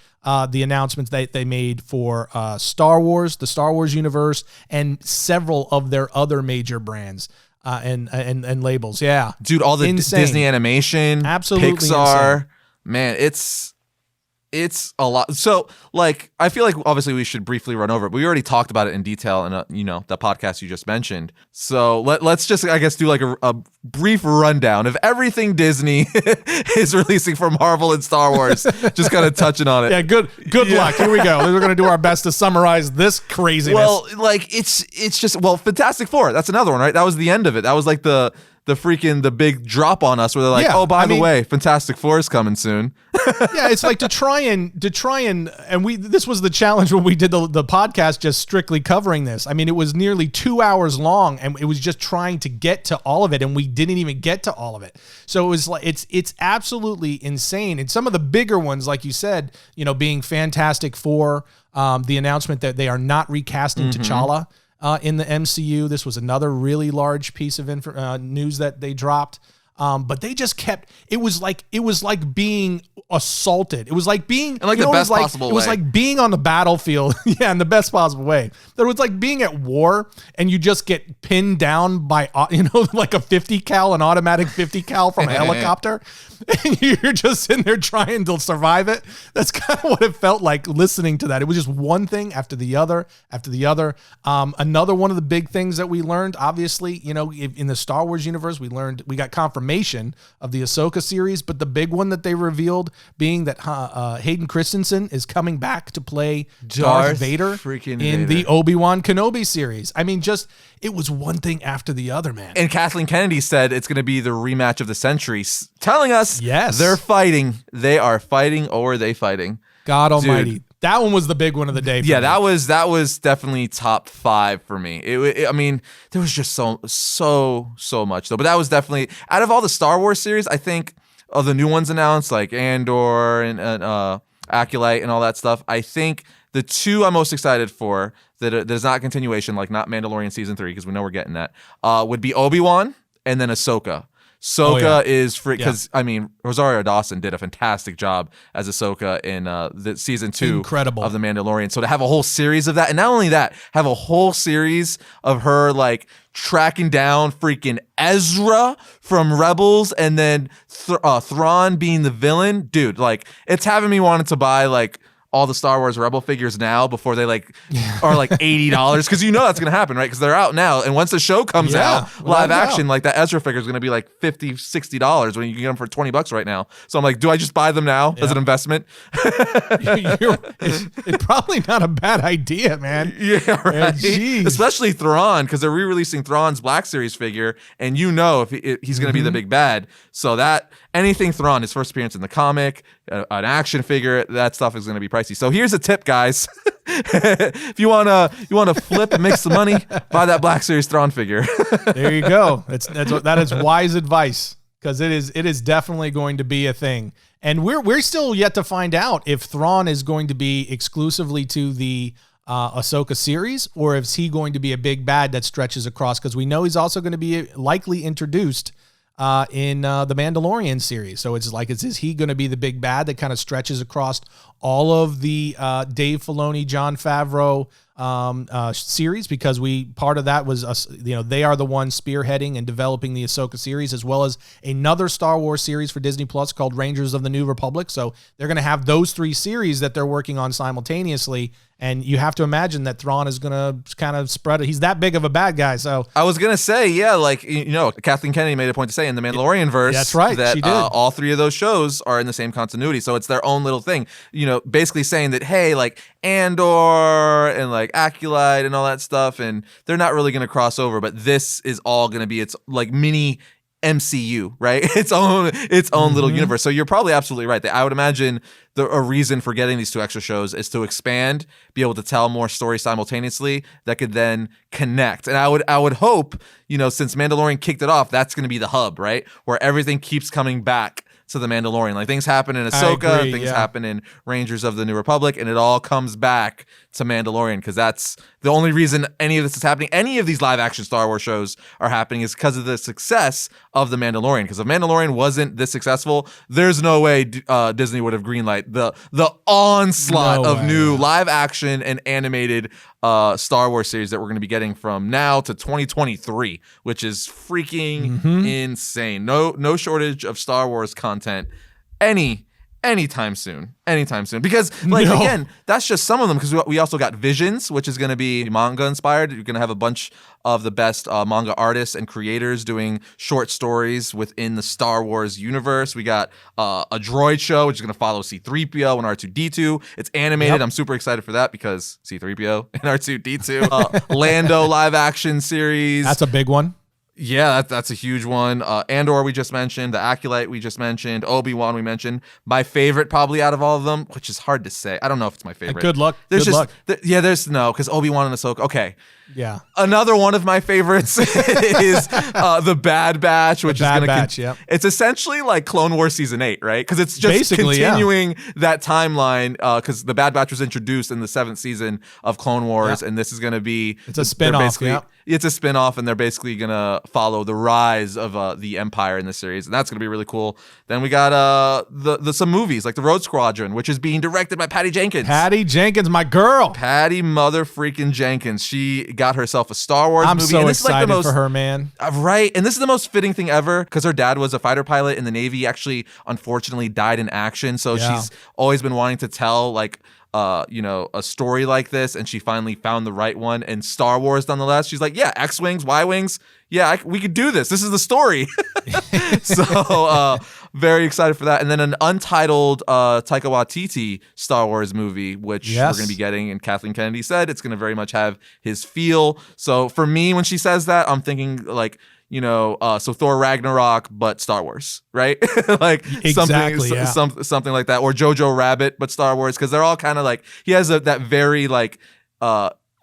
the announcements that they made for Star Wars, the Star Wars universe, and several of their other major brands and labels. Yeah, dude, all the Disney animation, absolutely Pixar, insane. Man, it's a lot. So, like, I feel like obviously we should briefly run over it, but we already talked about it in detail in the podcast you just mentioned. So let's just, I guess, do like a brief rundown of everything Disney is releasing for Marvel and Star Wars. Just kind of touching on it. Yeah, good luck. Here we go. We're gonna do our best to summarize this craziness. Well, like it's just Fantastic Four. That's another one, right? That was the end of it. That was like the big drop on us where they're like, by the way, Fantastic Four is coming soon. Yeah, it's like to try and this was the challenge when we did the podcast just strictly covering this. I mean, it was nearly 2 hours long, and it was just trying to get to all of it, and we didn't even get to all of it. So it was like it's absolutely insane. And some of the bigger ones, like you said, being Fantastic Four, the announcement that they are not recasting T'Challa in the MCU. This was another really large piece of news that they dropped. But they just kept. It was like being assaulted. It was like being in like the best possible way. It was like being on the battlefield. Yeah, in the best possible way. It was like being at war and you just get pinned down by like a 50 cal, an automatic 50 cal from a helicopter, and you're just sitting there trying to survive it. That's kind of what it felt like listening to that. It was just one thing after the other after the other. Another one of the big things that we learned, obviously, in the Star Wars universe, we got confirmation of the Ahsoka series, but the big one that they revealed being that Hayden Christensen is coming back to play Darth Vader in the Obi-Wan Kenobi series. I mean, it was one thing after the other, man. And Kathleen Kennedy said it's going to be the rematch of the century, telling us they're fighting. They are fighting, or are they fighting? God Almighty. Dude. That one was the big one of the day. Yeah, that was definitely top 5 for me. I mean, there was just so much though. But that was definitely, out of all the Star Wars series, I think of the new ones announced, like Andor and Acolyte and all that stuff, I think the 2 I'm most excited for that is not a continuation, like not Mandalorian season 3, because we know we're getting that, would be Obi-Wan and then Ahsoka. Is free because I mean Rosario Dawson did a fantastic job as Ahsoka in the season 2 of The Mandalorian. So to have a whole series of that, and not only that, have a whole series of her like tracking down freaking Ezra from Rebels, and then Thrawn being the villain, dude. Like, it's having me wanting to buy like all the Star Wars Rebel figures now before they like are like $80 because you know that's gonna happen, right? Because they're out now, and once the show comes out live action, like that Ezra figure is gonna be like $50-$60 when you can get them for $20 right now. So I'm like, do I just buy them now as an investment? It's probably not a bad idea, man. Yeah, right. Especially Thrawn, because they're re-releasing Thrawn's Black Series figure, and you know if he's gonna be the big bad. So that anything Thrawn, his first appearance in the comic, an action figure, that stuff is going to be pricey. So here's a tip, guys. If you wanna flip and make some money, buy that Black Series Thrawn figure. There you go. That is wise advice, because it is definitely going to be a thing. And we're still yet to find out if Thrawn is going to be exclusively to the Ahsoka series, or if he going to be a big bad that stretches across, because we know he's also going to be likely introduced in the Mandalorian series. So it's like, is he going to be the big bad that kind of stretches across all of the Dave Filoni, Jon Favreau series? Because part of that was us, they are the ones spearheading and developing the Ahsoka series, as well as another Star Wars series for Disney Plus called Rangers of the New Republic. So they're going to have those 3 series that they're working on simultaneously. And you have to imagine that Thrawn is going to kind of spread it. He's that big of a bad guy. So I was going to say, yeah, like, Kathleen Kennedy made a point to say in the Mandalorian verse, that's right, that she did. All 3 of those shows are in the same continuity. So it's their own little thing, basically saying that, hey, like Andor and like Acolyte and all that stuff, and they're not really going to cross over, but this is all going to be its like mini MCU, right? Its own little universe. So you're probably absolutely right. I would imagine a reason for getting these 2 extra shows is to expand, be able to tell more stories simultaneously that could then connect. And I would hope, since Mandalorian kicked it off, that's going to be the hub, right? Where everything keeps coming back to the Mandalorian. Like things happen in Ahsoka, things happen in Rangers of the New Republic, and it all comes back to Mandalorian, because that's the only reason any of this is happening. Any of these live action Star Wars shows are happening is because of the success of the Mandalorian. Because if Mandalorian wasn't this successful, there's no way Disney would have greenlight the onslaught of new live action and animated Star Wars series that we're going to be getting from now to 2023, which is freaking insane. No shortage of Star Wars content anytime soon. Because again, that's just some of them, because we also got Visions, which is going to be manga inspired. You're going to have a bunch of the best manga artists and creators doing short stories within the Star Wars universe. We got a droid show, which is going to follow C-3PO and R2-D2. It's animated. Yep. I'm super excited for that because C-3PO and R2-D2. Lando live action series. That's a big one. Yeah, that's a huge one. Andor we just mentioned, the Acolyte we just mentioned, Obi-Wan we mentioned. My favorite probably out of all of them, which is hard to say. I don't know if it's my favorite. Good luck. There's no, because Obi-Wan and Ahsoka. Okay. Yeah. Another one of my favorites is the Bad Batch, which is going to it's essentially like Clone Wars Season 8, right? Because it's just basically continuing that timeline, because the Bad Batch was introduced in the 7th season of Clone Wars, and this is going to be... It's a spin-off, It's a spin-off, and they're basically going to follow the rise of the Empire in the series, and that's going to be really cool. Then we got some movies, like The Road Squadron, which is being directed by Patty Jenkins. Patty Jenkins, my girl. Patty mother-freaking Jenkins. She got herself a Star Wars movie. I'm so excited for her, man. Right, and this is the most fitting thing ever, because her dad was a fighter pilot in the Navy, actually, unfortunately, died in action, so she's always been wanting to tell, like, a story like this, and she finally found the right one. And Star Wars, nonetheless, she's like, yeah, X-Wings, Y-Wings, yeah, we could do this. This is the story. So very excited for that. And then an untitled Taika Waititi Star Wars movie, which we're going to be getting. And Kathleen Kennedy said it's going to very much have his feel. So for me, when she says that, I'm thinking like, so Thor Ragnarok, but Star Wars, right? Like exactly, something like that, or Jojo Rabbit, but Star Wars, because they're all kind of like, he has that very like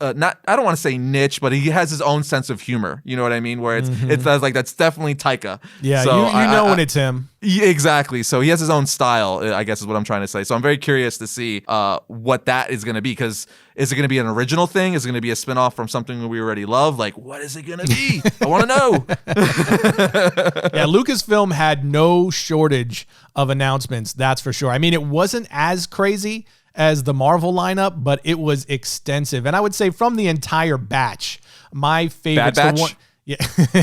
I don't want to say niche, but he has his own sense of humor. You know what I mean? Where it's like, that's definitely Taika. Yeah, so you know when it's him. Yeah, exactly. So he has his own style, I guess is what I'm trying to say. So I'm very curious to see what that is going to be, because is it going to be an original thing? Is it going to be a spinoff from something we already love? Like, what is it going to be? I want to know. Yeah, Lucasfilm had no shortage of announcements, that's for sure. I mean, it wasn't as crazy as the Marvel lineup, but it was extensive. And I would say from the entire batch, my favorite... Bad Batch? Yeah,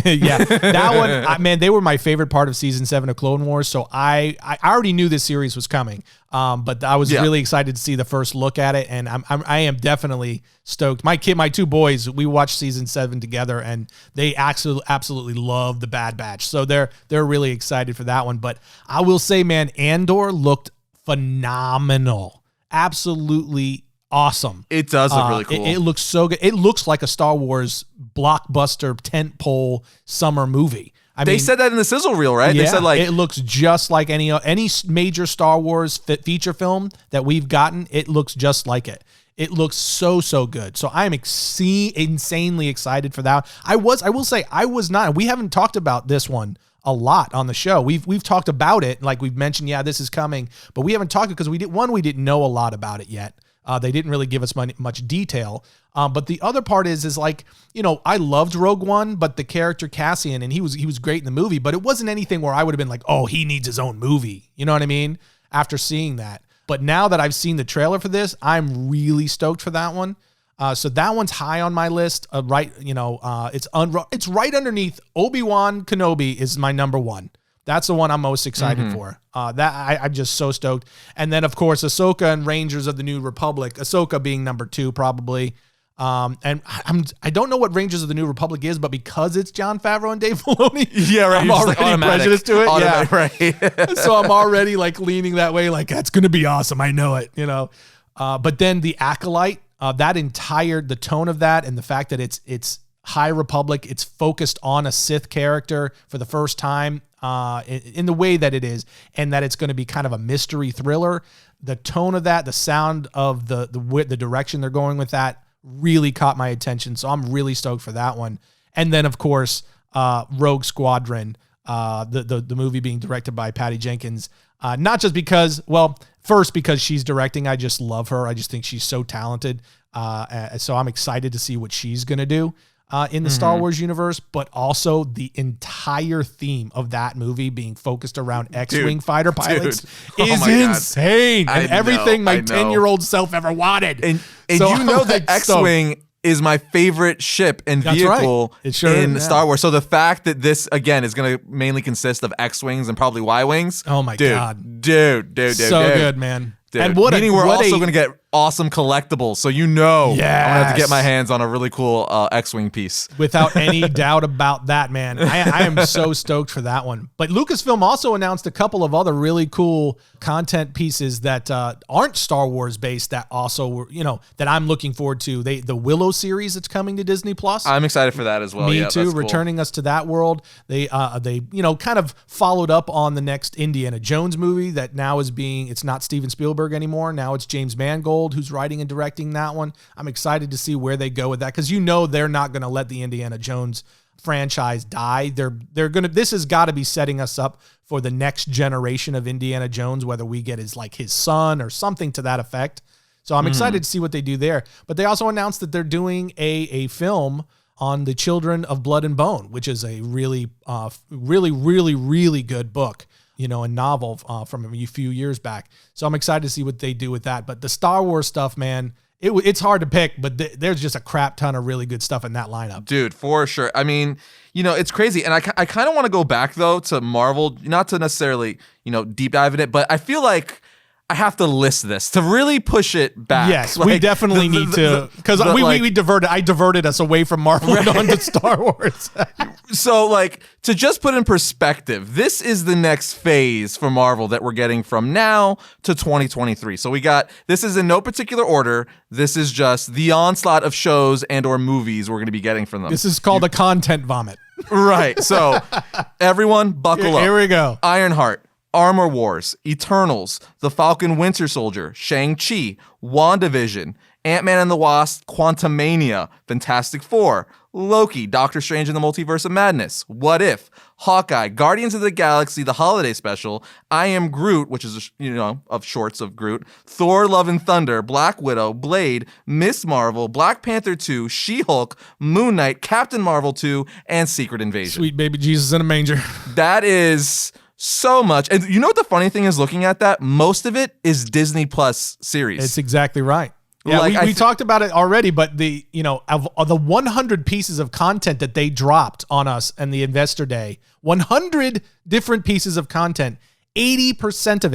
yeah. That one, man, they were my favorite part of season 7 of Clone Wars. So I already knew this series was coming, but I was really excited to see the first look at it, and I am definitely stoked. My two boys, we watched season 7 together, and they absolutely love the Bad Batch. So they're really excited for that one. But I will say, man, Andor looked phenomenal, absolutely awesome. It does look really cool. It looks so good. It looks like a Star Wars blockbuster tentpole summer movie. They said that in the sizzle reel, right? Yeah, they said it looks just like any major Star Wars feature film that we've gotten. It looks just like it. It looks so good. So I'm insanely excited for that. I will say I was not. We haven't talked about this one a lot on the show. We've talked about it, like we've mentioned, yeah, this is coming, but we haven't talked because we didn't know a lot about it yet. They didn't really give us much detail. But the other part is like, I loved Rogue One, but the character Cassian, and he was great in the movie, but it wasn't anything where I would have been like, oh, he needs his own movie. You know what I mean? After seeing that. But now that I've seen the trailer for this, I'm really stoked for that one. So that one's high on my list. It's right underneath Obi-Wan Kenobi is my number one. That's the one I'm most excited for. I'm just so stoked. And then, of course, Ahsoka and Rangers of the New Republic. Ahsoka being number 2, probably. And I don't know what Rangers of the New Republic is, but because it's Jon Favreau and Dave Filoni, I'm already prejudiced to it. Right. So I'm already like leaning that way, like that's going to be awesome. I know it, But then the Acolyte, the tone of that, and the fact that it's High Republic, it's focused on a Sith character for the first time. In the way that it is, and that it's going to be kind of a mystery thriller. The tone of that, the sound of the direction they're going with that really caught my attention. So I'm really stoked for that one. And then, of course, Rogue Squadron, the movie being directed by Patty Jenkins. Not just because, first because she's directing, I just love her. I just think she's so talented. So I'm excited to see what she's going to do in the Star Wars universe, but also the entire theme of that movie being focused around X-Wing fighter pilots is insane. And everything my 10-year-old self ever wanted. And so the X-Wing is my favorite ship and vehicle in Star Wars. So the fact that this, again, is going to mainly consist of X-Wings and probably Y-Wings. Oh my God. Dude. So good, man. Dude. And we're also going to get awesome collectibles, so I'm gonna have to get my hands on a really cool X-Wing piece. Without any doubt about that, man. I am so stoked for that one. But Lucasfilm also announced a couple of other really cool content pieces that aren't Star Wars based that also were, that I'm looking forward to. The Willow series that's coming to Disney Plus. I'm excited for that as well. Me too, returning us to that world. They kind of followed up on the next Indiana Jones movie that now it's not Steven Spielberg anymore. Now it's James Mangold who's writing and directing that one. I'm excited to see where they go with that, because they're not going to let the Indiana Jones franchise die. This has got to be setting us up for the next generation of Indiana Jones, whether we get his son or something to that effect. So I'm excited to see what they do there. But they also announced that they're doing a film on the Children of Blood and Bone, which is a really good book. A novel from a few years back. So I'm excited to see what they do with that. But the Star Wars stuff, man, it's hard to pick, but there's just a crap ton of really good stuff in that lineup. Dude, for sure. I mean, it's crazy. And I kind of want to go back, though, to Marvel, not to necessarily, deep dive in it, but I feel like I have to list this to really push it back. Yes, we definitely need to, because I diverted us away from Marvel and onto Star Wars. So, to just put in perspective, this is the next phase for Marvel that we're getting from now to 2023. So this is in no particular order. This is just the onslaught of shows and or movies we're going to be getting from them. This is called a content vomit. Right. So, everyone buckle up. Here we go. Ironheart, Armor Wars, Eternals, The Falcon Winter Soldier, Shang-Chi, WandaVision, Ant-Man and the Wasp, Quantumania, Fantastic Four, Loki, Doctor Strange in the Multiverse of Madness, What If, Hawkeye, Guardians of the Galaxy, the Holiday Special, I Am Groot, which is, of shorts of Groot, Thor, Love and Thunder, Black Widow, Blade, Miss Marvel, Black Panther 2, She-Hulk, Moon Knight, Captain Marvel 2, and Secret Invasion. Sweet baby Jesus in a manger. That is so much. And you know what the funny thing is, looking at that? Most of it is Disney Plus series. It's exactly right. Yeah, we talked about it already, but of the 100 pieces of content that they dropped on us and the Investor Day, 100 different pieces of content, 80% of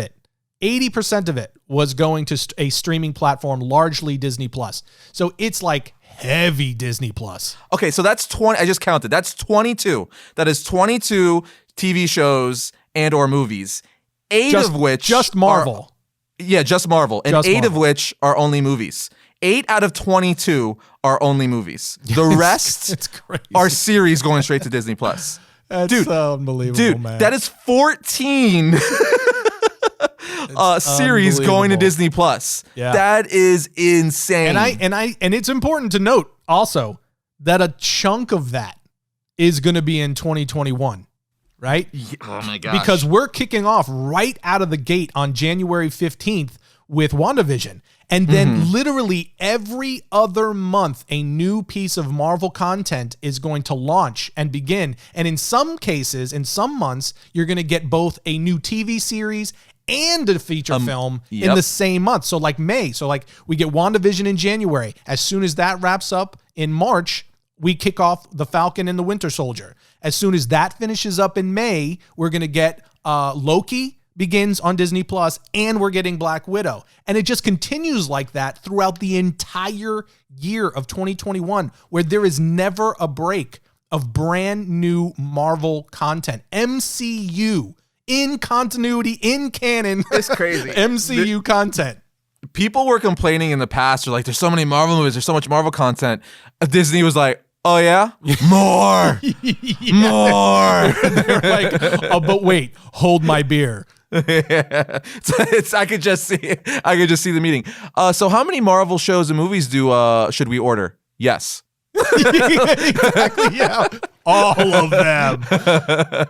it was going to a streaming platform, largely Disney Plus. So it's like heavy Disney Plus. Okay, so that's 20. I just counted. That's 22. That is 22 TV shows and or movies. Eight of which just Marvel. Just Marvel. And just 8 Marvel. of which are only movies. 8 out of 22 are only movies. The rest it's crazy. are series going straight to Disney Plus. That's so unbelievable, man. That is 14 series going to Disney Plus. Yeah. That is insane. And it's important to note also that a chunk of that is going to be in 2021. Right? Oh my gosh. Because we're kicking off right out of the gate on January 15th with WandaVision. And then literally every other month, a new piece of Marvel content is going to launch and begin. And in some cases, in some months, you're going to get both a new TV series and a feature film in the same month. So like May. So like we get WandaVision in January. As soon as that wraps up in March, we kick off The Falcon and the Winter Soldier. As soon as that finishes up in May, we're going to get Loki begins on Disney Plus, and we're getting Black Widow. And it just continues like that throughout the entire year of 2021, where there is never a break of brand new Marvel content. MCU, in continuity, in canon. It's crazy. MCU content. People were complaining in the past, they're like, there's so many Marvel movies, there's so much Marvel content. Disney was like, oh yeah? More. More. They're like, oh, but wait, hold my beer. I could just see the meeting. So how many Marvel shows and movies should we order? Yes. Exactly, yeah. All of them.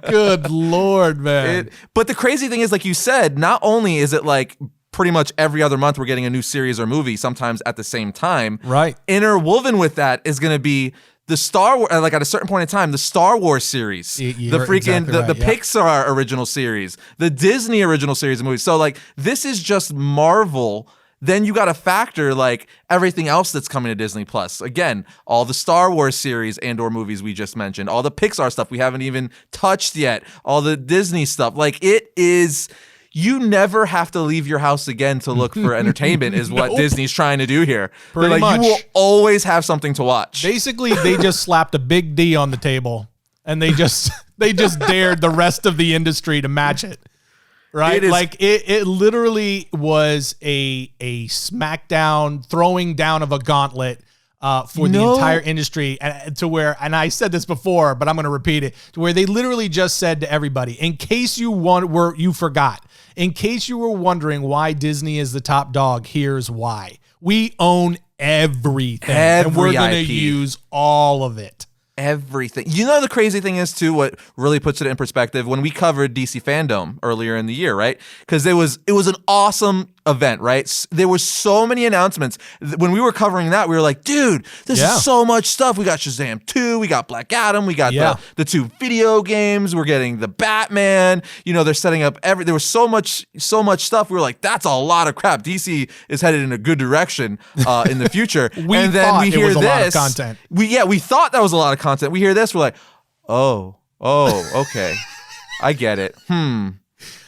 Good Lord, man. But the crazy thing is, like you said, not only is it like pretty much every other month we're getting a new series or movie, sometimes at the same time. Right. Interwoven with that is going to be the Star Wars, like at a certain point in time, the Star Wars series, the Pixar original series, the Disney original series of movies. So like this is just Marvel. Then you got to factor like everything else that's coming to Disney Plus. Again, all the Star Wars series and or movies we just mentioned, all the Pixar stuff we haven't even touched yet, all the Disney stuff. Like it is. You never have to leave your house again to look for entertainment is what Disney's trying to do here. Pretty much. You will always have something to watch. Basically, they just slapped a big D on the table and they just dared the rest of the industry to match it. Right? It literally was a smackdown, throwing down of a gauntlet for the entire industry, and I said this before, but I'm going to repeat it, to where they literally just said to everybody, in case you forgot, in case you were wondering why Disney is the top dog, here's why. We own everything, and we're going to use all of it. Everything. You know, the crazy thing is too, what really puts it in perspective, when we covered DC Fandom earlier in the year, right? Because it was an awesome event, right? There were so many announcements. When we were covering that, we were like, dude, this is so much stuff. We got Shazam 2, we got Black Adam, we got the 2 video games, we're getting the Batman, they're setting up there was so much stuff. We were like, that's a lot of crap. DC is headed in a good direction in the future. And then we hear this. Lot of content. We thought that was a lot of content. We hear this, we're like, oh, okay. I get it.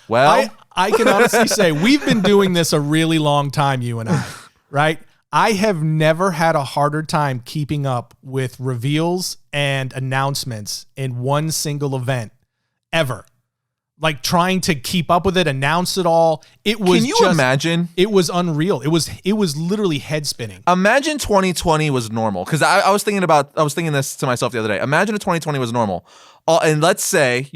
Well, I can honestly say we've been doing this a really long time, you and I, right? I have never had a harder time keeping up with reveals and announcements in one single event ever. Like trying to keep up with it, announce it all. It was. Can you imagine? It was unreal. It was literally head spinning. Imagine 2020 was normal. Because I was thinking this to myself the other day. Imagine if 2020 was normal, and let's say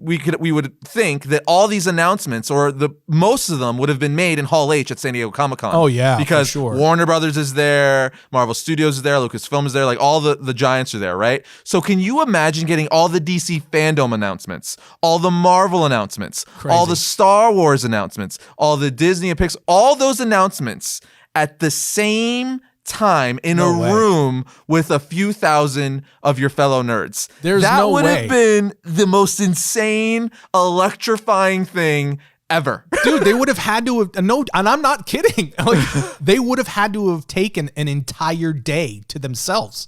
we would think that all these announcements, or most of them, would have been made in Hall H at San Diego Comic-Con. Oh yeah, because for sure. Warner Brothers is there, Marvel Studios is there, Lucasfilm is there, like all the giants are there, right? So can you imagine getting all the DC Fandom announcements, all the Marvel announcements, all the Star Wars announcements, all the Disney and Pixar, all those announcements at the same time in a room with a few thousand of your fellow nerds? That would have been the most insane, electrifying thing ever. Dude, they would have had to have no, and I'm not kidding. Like, they would have had to have taken an entire day to themselves.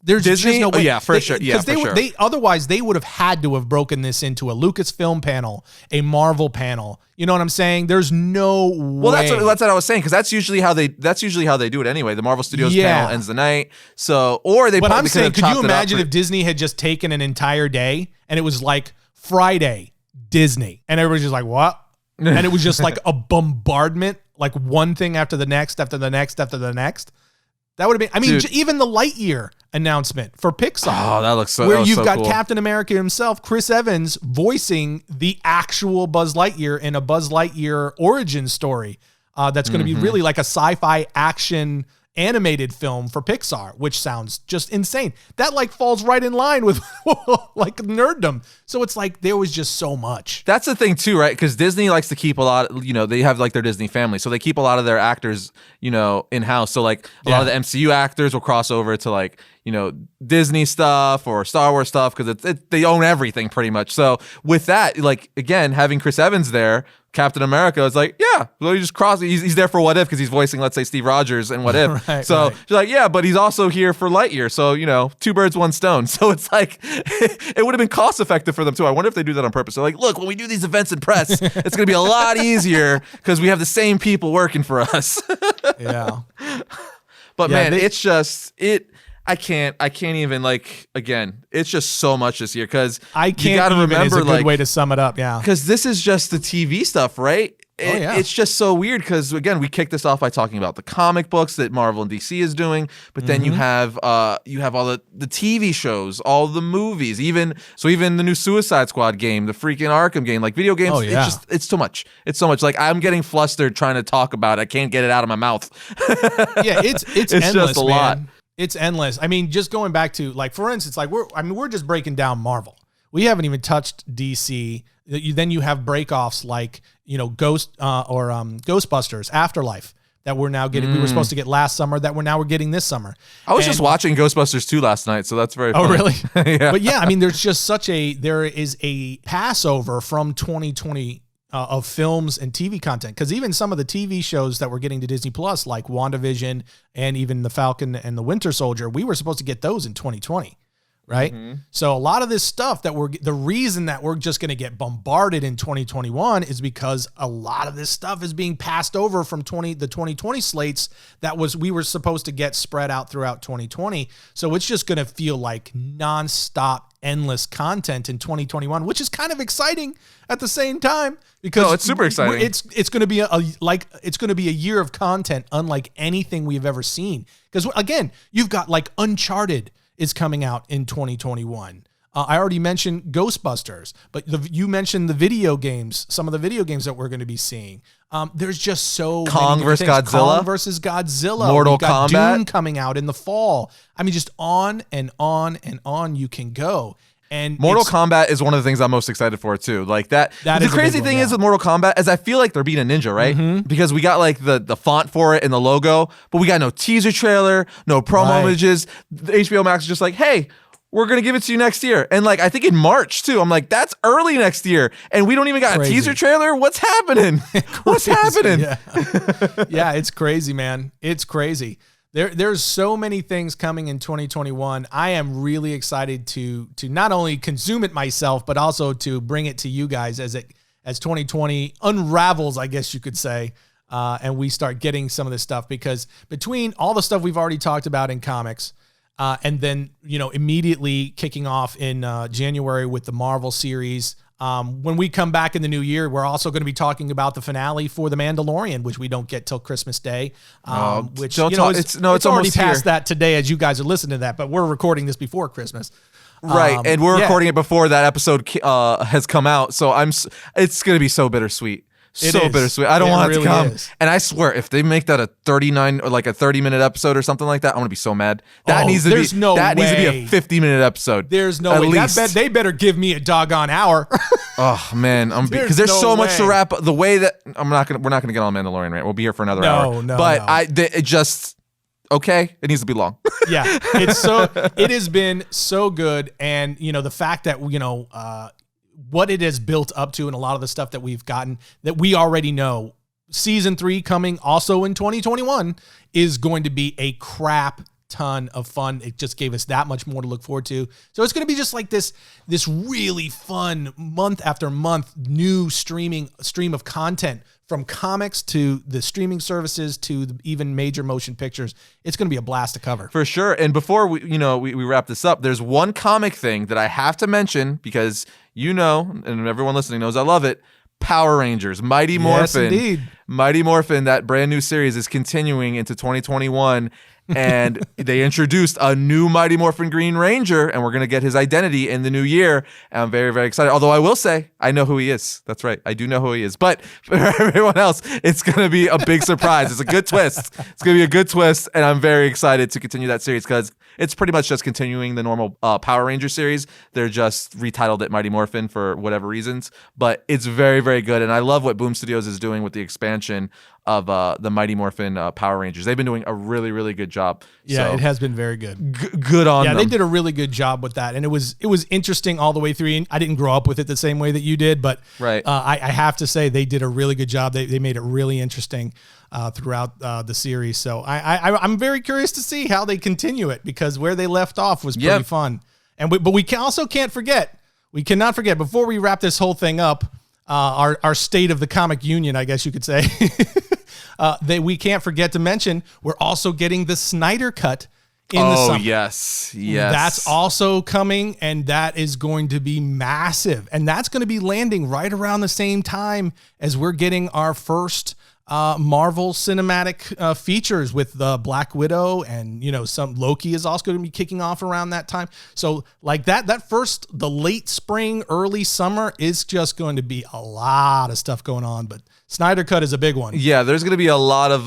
There's Disney? just no way. Oh, yeah, for sure. Yeah, for sure. Otherwise, they would have had to have broken this into a Lucasfilm panel, a Marvel panel. You know what I'm saying? There's no way. Well, that's what I was saying, because that's usually how they do it anyway. The Marvel Studios panel ends the night. So, or they. But I'm saying, could you imagine if Disney had just taken an entire day and it was like Friday, Disney, and everybody's just like, what? And it was just like a bombardment, like one thing after the next, after the next, after the next. That would have been, I mean, even the Lightyear announcement for Pixar. Oh, that looks so where you've got cool. Captain America himself, Chris Evans, voicing the actual Buzz Lightyear in a Buzz Lightyear origin story. That's going to be really like a sci-fi action animated film for Pixar, which sounds just insane. That like falls right in line with like nerddom. So it's like there was just so much. That's the thing too, right? Because Disney likes to keep a lot, they have like their Disney family. So they keep a lot of their actors, in-house. So like a lot of the MCU actors will cross over to like, Disney stuff or Star Wars stuff, because they own everything pretty much. So with that, like, again, having Chris Evans there, Captain America is like, yeah, well, he just cross. He's there for What If, because he's voicing, let's say, Steve Rogers in What If. She's like, yeah, but he's also here for Lightyear. So, two birds, one stone. So it's like, it would have been cost effective for them too. I wonder if they do that on purpose. They're like, look, when we do these events in press, it's going to be a lot easier because we have the same people working for us. Yeah. But man, it's just, I can't even, like, again, it's just so much this year, because I can't, you gotta remember, is a good way to sum it up. Yeah. Because this is just the TV stuff, right? It's just so weird, because again, we kicked this off by talking about the comic books that Marvel and DC is doing, but then you have all the TV shows, all the movies, even the new Suicide Squad game, the freaking Arkham game, like video games. It's too much. It's so much. Like, I'm getting flustered trying to talk about it. I can't get it out of my mouth. Yeah, it's endless, just a lot. It's endless. I mean, just going back to, like, for instance, like we're just breaking down Marvel. We haven't even touched DC. Then you have breakoffs like, Ghostbusters Afterlife that we're now getting. We were supposed to get last summer that we're getting this summer. I was just watching Ghostbusters 2 last night, so that's very funny. Oh, really? Yeah. But yeah, I mean, there is a Passover from 2020 of films and TV content, because even some of the TV shows that we're getting to Disney Plus, like WandaVision and even The Falcon and the Winter Soldier, we were supposed to get those in 2020, right? So a lot of this stuff the reason that we're just going to get bombarded in 2021 is because a lot of this stuff is being passed over from the 2020 slates we were supposed to get spread out throughout 2020. So it's just going to feel like nonstop, endless content in 2021, which is kind of exciting at the same time, because it's super exciting. It's going to be a year of content unlike anything we've ever seen. Because again, you've got like Uncharted is coming out in 2021. I already mentioned Ghostbusters, but you mentioned the video games, some of the video games that we're going to be seeing. There's just so Kong many versus things. Godzilla. Kong versus Godzilla. Mortal We've got Kombat. Dune coming out in the fall. I mean, just on and on and on you can go. And Mortal Kombat is one of the things I'm most excited for too. Like that. The crazy thing is with Mortal Kombat is I feel like they're being a ninja, right? Because we got like the font for it and the logo, but we got no teaser trailer, no promo images. The HBO Max is just like, hey, we're going to give it to you next year. And like, I think in March too, I'm like, that's early next year. And we don't even got a teaser trailer. What's happening? What's happening? Yeah, it's crazy, man. It's crazy. There's so many things coming in 2021. I am really excited to not only consume it myself, but also to bring it to you guys as 2020 unravels, I guess you could say. And we start getting some of this stuff, because between all the stuff we've already talked about in comics, and then, immediately kicking off in January with the Marvel series. When we come back in the new year, we're also going to be talking about the finale for The Mandalorian, which we don't get till Christmas Day. Which it's already past that today as you guys are listening to that, but we're recording this before Christmas. Right, and we're recording it before that eepisode has come out, so it's going to be so bittersweet. Bittersweet. I don't want it to come. And I swear, if they make that a 39 or like a 30-minute episode or something like that, I'm gonna be so mad. That needs to be a 50-minute episode. There's no way. They better give me a doggone hour. Oh man, because there's so much to wrap. The way that we're not gonna get on Mandalorian, right? We'll be here for another hour. It just. Okay, it needs to be long. Yeah, it has been so good, and the fact that what it has built up to and a lot of the stuff that we've gotten that we already know. Season 3 coming also in 2021 is going to be a crap ton of fun. It just gave us that much more to look forward to. So it's going to be just like this really fun month after month new stream of content, from comics to the streaming services to even major motion pictures. It's going to be a blast to cover. For sure. And before we wrap this up, there's one comic thing that I have to mention because and everyone listening knows I love it. Power Rangers, Mighty Morphin. Yes, indeed. Mighty Morphin, that brand new series is continuing into 2021. And they introduced a new Mighty Morphin Green Ranger, and we're going to get his identity in the new year. And I'm very, very excited. Although I will say, I know who he is. That's right. I do know who he is. But for everyone else, it's going to be a big surprise. It's a good twist. It's going to be a good twist. And I'm very excited to continue that series because it's pretty much just continuing the normal Power Ranger series. They're just retitled it Mighty Morphin for whatever reasons. But it's very, very good. And I love what Boom Studios is doing with the expansion of the Mighty Morphin Power Rangers. They've been doing a really, really good job. Yeah, so, it has been very good. Good on them. Yeah, they did a really good job with that. And it was interesting all the way through. And I didn't grow up with it the same way that you did, but right. I have to say they did a really good job. They made it really interesting throughout the series. So I'm very curious to see how they continue it because where they left off was pretty fun. But we cannot forget, before we wrap this whole thing up, our state of the comic union, I guess you could say, we can't forget to mention we're also getting the Snyder Cut in the summer. Yes. That's also coming, and that is going to be massive. And that's going to be landing right around the same time as we're getting our first Marvel cinematic features with the Black Widow, and some Loki is also going to be kicking off around that time. So like the late spring, early summer is just going to be a lot of stuff going on, but Snyder Cut is a big one. Yeah, there's going to be a lot of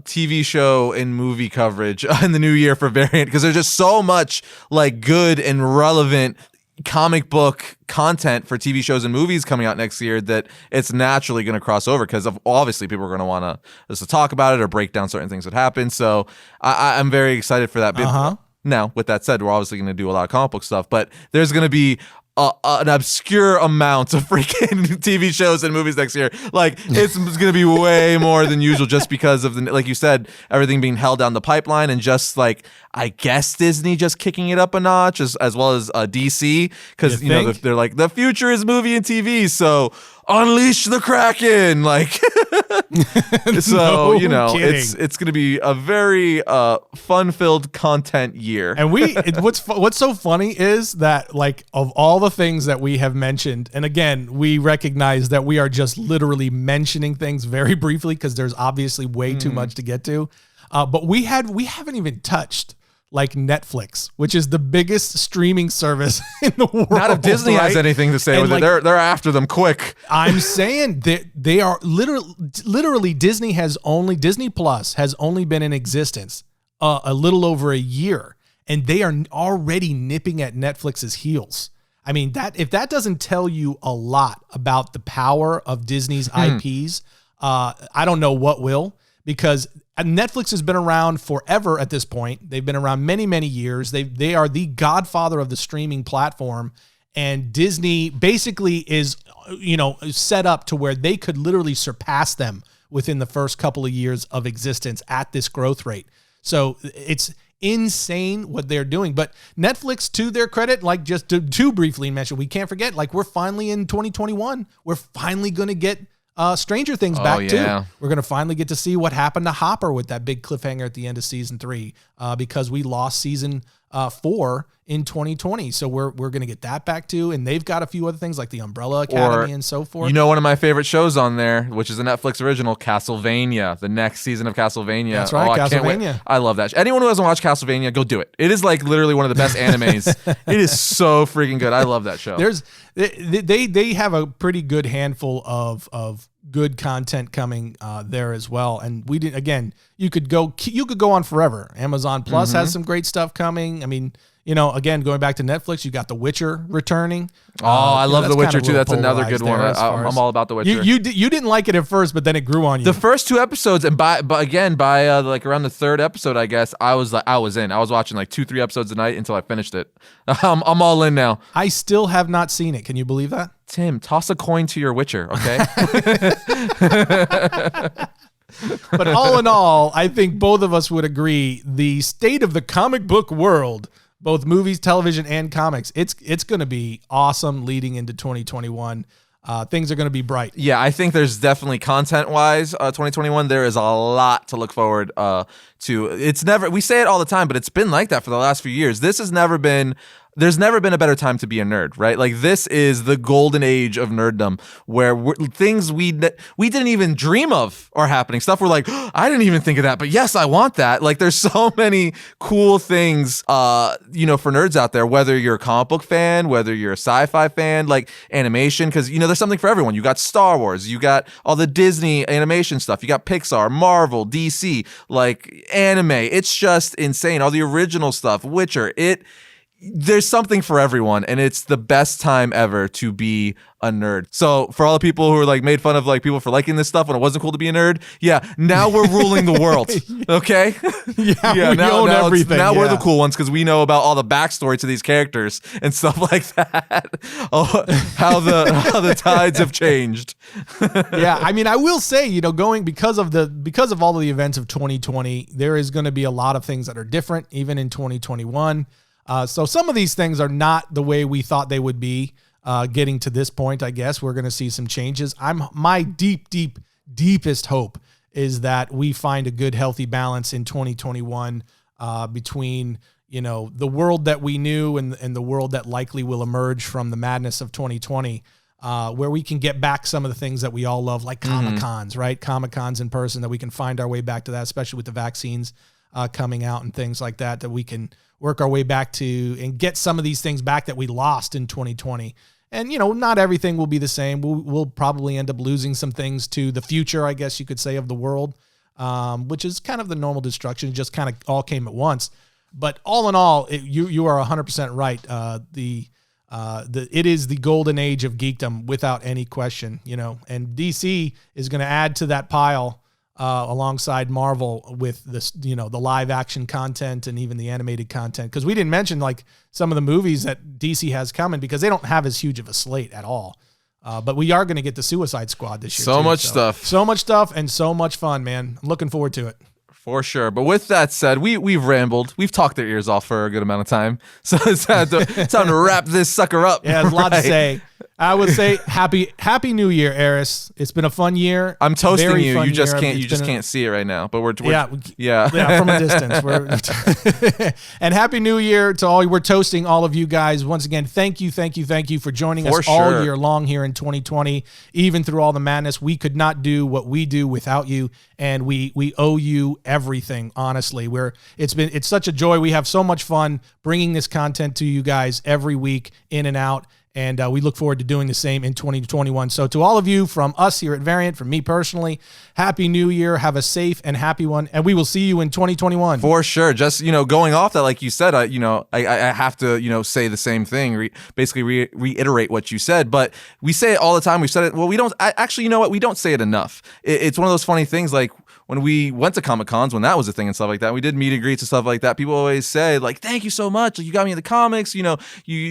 TV show and movie coverage in the new year for Variant because there's just so much like good and relevant comic book content for TV shows and movies coming out next year that it's naturally going to cross over because obviously people are going to want to talk about it or break down certain things that happen. So I'm very excited for that. Now, with that said, we're obviously going to do a lot of comic book stuff, but there's going to be an obscure amount of freaking TV shows and movies next year. Like it's going to be way more than usual just because of like you said, everything being held down the pipeline and just like, I guess Disney just kicking it up a notch as well as DC because they're like the future is movie and TV, so unleash the Kraken, like so it's going to be a very fun-filled content year. And what's so funny is that like of all the things that we have mentioned, and again we recognize that we are just literally mentioning things very briefly because there's obviously way too much to get to, but we haven't even touched like Netflix, which is the biggest streaming service in the world. Not if Disney has anything to say with it. They're after them quick. I'm saying that they are literally Disney Plus has only been in existence a little over a year, and they are already nipping at Netflix's heels. I mean, if that doesn't tell you a lot about the power of Disney's IPs, I don't know what will, because Netflix has been around forever at this point. They've been around many, many years. They are the godfather of the streaming platform, and Disney basically is, set up to where they could literally surpass them within the first couple of years of existence at this growth rate. So it's insane what they're doing. But Netflix, to their credit, like just to briefly mention, we can't forget, like we're finally in 2021. We're finally going to get Stranger Things back too. We're going to finally get to see what happened to Hopper with that big cliffhanger at the end of season 3 because we lost season 4 in 2020. So we're going to get that back too. And they've got a few other things like the Umbrella Academy and so forth. One of my favorite shows on there, which is a Netflix original, Castlevania, the next season of Castlevania. That's right, Castlevania. I love that. Anyone who hasn't watched Castlevania, go do it. It is like literally one of the best animes. It is so freaking good. I love that show. They have a pretty good handful of good content coming there as well. And we didn't, again, you could go on forever. Amazon Plus has some great stuff coming. I mean, again, going back to Netflix, you got The Witcher returning. I love The Witcher too. That's another good one. I'm all about The Witcher. You didn't like it at first, but then it grew on you. The first 2 episodes, and by like around the 3rd episode, I guess I was in. I was watching like 2-3 episodes a night until I finished it. I'm all in now. I still have not seen it. Can you believe that? Tim, toss a coin to your Witcher, okay? But all in all, I think both of us would agree the state of the comic book world, both movies, television, and comics, it's going to be awesome leading into 2021. Things are going to be bright. Yeah, I think there's definitely content-wise, 2021, there is a lot to look forward to. We say it all the time, but it's been like that for the last few years. There's never been a better time to be a nerd, right? Like, this is the golden age of nerddom, where things we didn't even dream of are happening. Stuff we're like, oh, I didn't even think of that, but yes, I want that. Like, there's so many cool things, for nerds out there, whether you're a comic book fan, whether you're a sci-fi fan, like animation, because, there's something for everyone. You got Star Wars, you got all the Disney animation stuff, you got Pixar, Marvel, DC, like anime. It's just insane. All the original stuff, Witcher, there's something for everyone, and it's the best time ever to be a nerd. So for all the people who are like made fun of like people for liking this stuff when it wasn't cool to be a nerd, now we're ruling the world. Okay? We own everything. Now we're the cool ones because we know about all the backstory to these characters and stuff like that. How the tides have changed. Yeah, I mean, I will say, going because of all of the events of 2020, there is going to be a lot of things that are different even in 2021. So some of these things are not the way we thought they would be. Getting to this point, I guess we're going to see some changes. My deepest hope is that we find a good, healthy balance in 2021 between the world that we knew and the world that likely will emerge from the madness of 2020, where we can get back some of the things that we all love, like Comic-Cons, right? Comic-Cons in person, that we can find our way back to that, especially with the vaccines coming out and things like that we can work our way back to and get some of these things back that we lost in 2020. And, not everything will be the same. We'll probably end up losing some things to the future, I guess you could say, of the world, which is kind of the normal destruction. It just kind of all came at once. But all in all, you are 100% right. It is the golden age of geekdom without any question, and DC is going to add to that pile alongside Marvel with this, the live action content and even the animated content. Because we didn't mention like some of the movies that DC has coming because they don't have as huge of a slate at all. But we are going to get the Suicide Squad this year. So much stuff and so much fun, man. I'm looking forward to it. For sure. But with that said, we've rambled. We've talked their ears off for a good amount of time. So it's time to wrap this sucker up. Yeah, there's a lot to say. I would say happy New Year, Arris. It's been a fun year. I'm toasting you. You just can't see it right now. But we're from a distance. And happy New Year to all. We're toasting all of you guys once again. Thank you for joining us all year long here in 2020. Even through all the madness, we could not do what we do without you, and we owe you everything. Honestly, it's such a joy. We have so much fun bringing this content to you guys every week, in and out. And we look forward to doing the same in 2021. So to all of you, from us here at Variant, from me personally, Happy New Year. Have a safe and happy one. And we will see you in 2021. For sure. Just, going off that, like you said, I have to, say the same thing, basically reiterate what you said. But we say it all the time. We've said it. Well, we don't actually, you know what? We don't say it enough. It's one of those funny things, like, when we went to Comic-Cons, when that was a thing and stuff like that, we did meet and greets and stuff like that. People always say, like, thank you so much. Like, you got me in the comics, you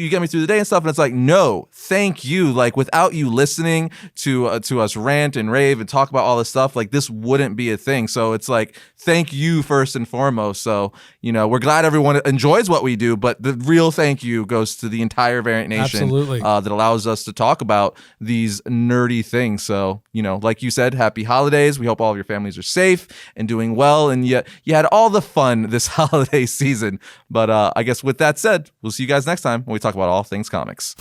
get me through the day and stuff. And it's like, no, thank you. Like, without you listening to us rant and rave and talk about all this stuff, like, this wouldn't be a thing. So it's like, thank you first and foremost. So, we're glad everyone enjoys what we do, but the real thank you goes to the entire Variant Nation. Absolutely. That allows us to talk about these nerdy things. So, like you said, happy holidays. We hope all of your families are safe and doing well, and you had all the fun this holiday season. But I guess with that said, we'll see you guys next time when we talk about all things comics.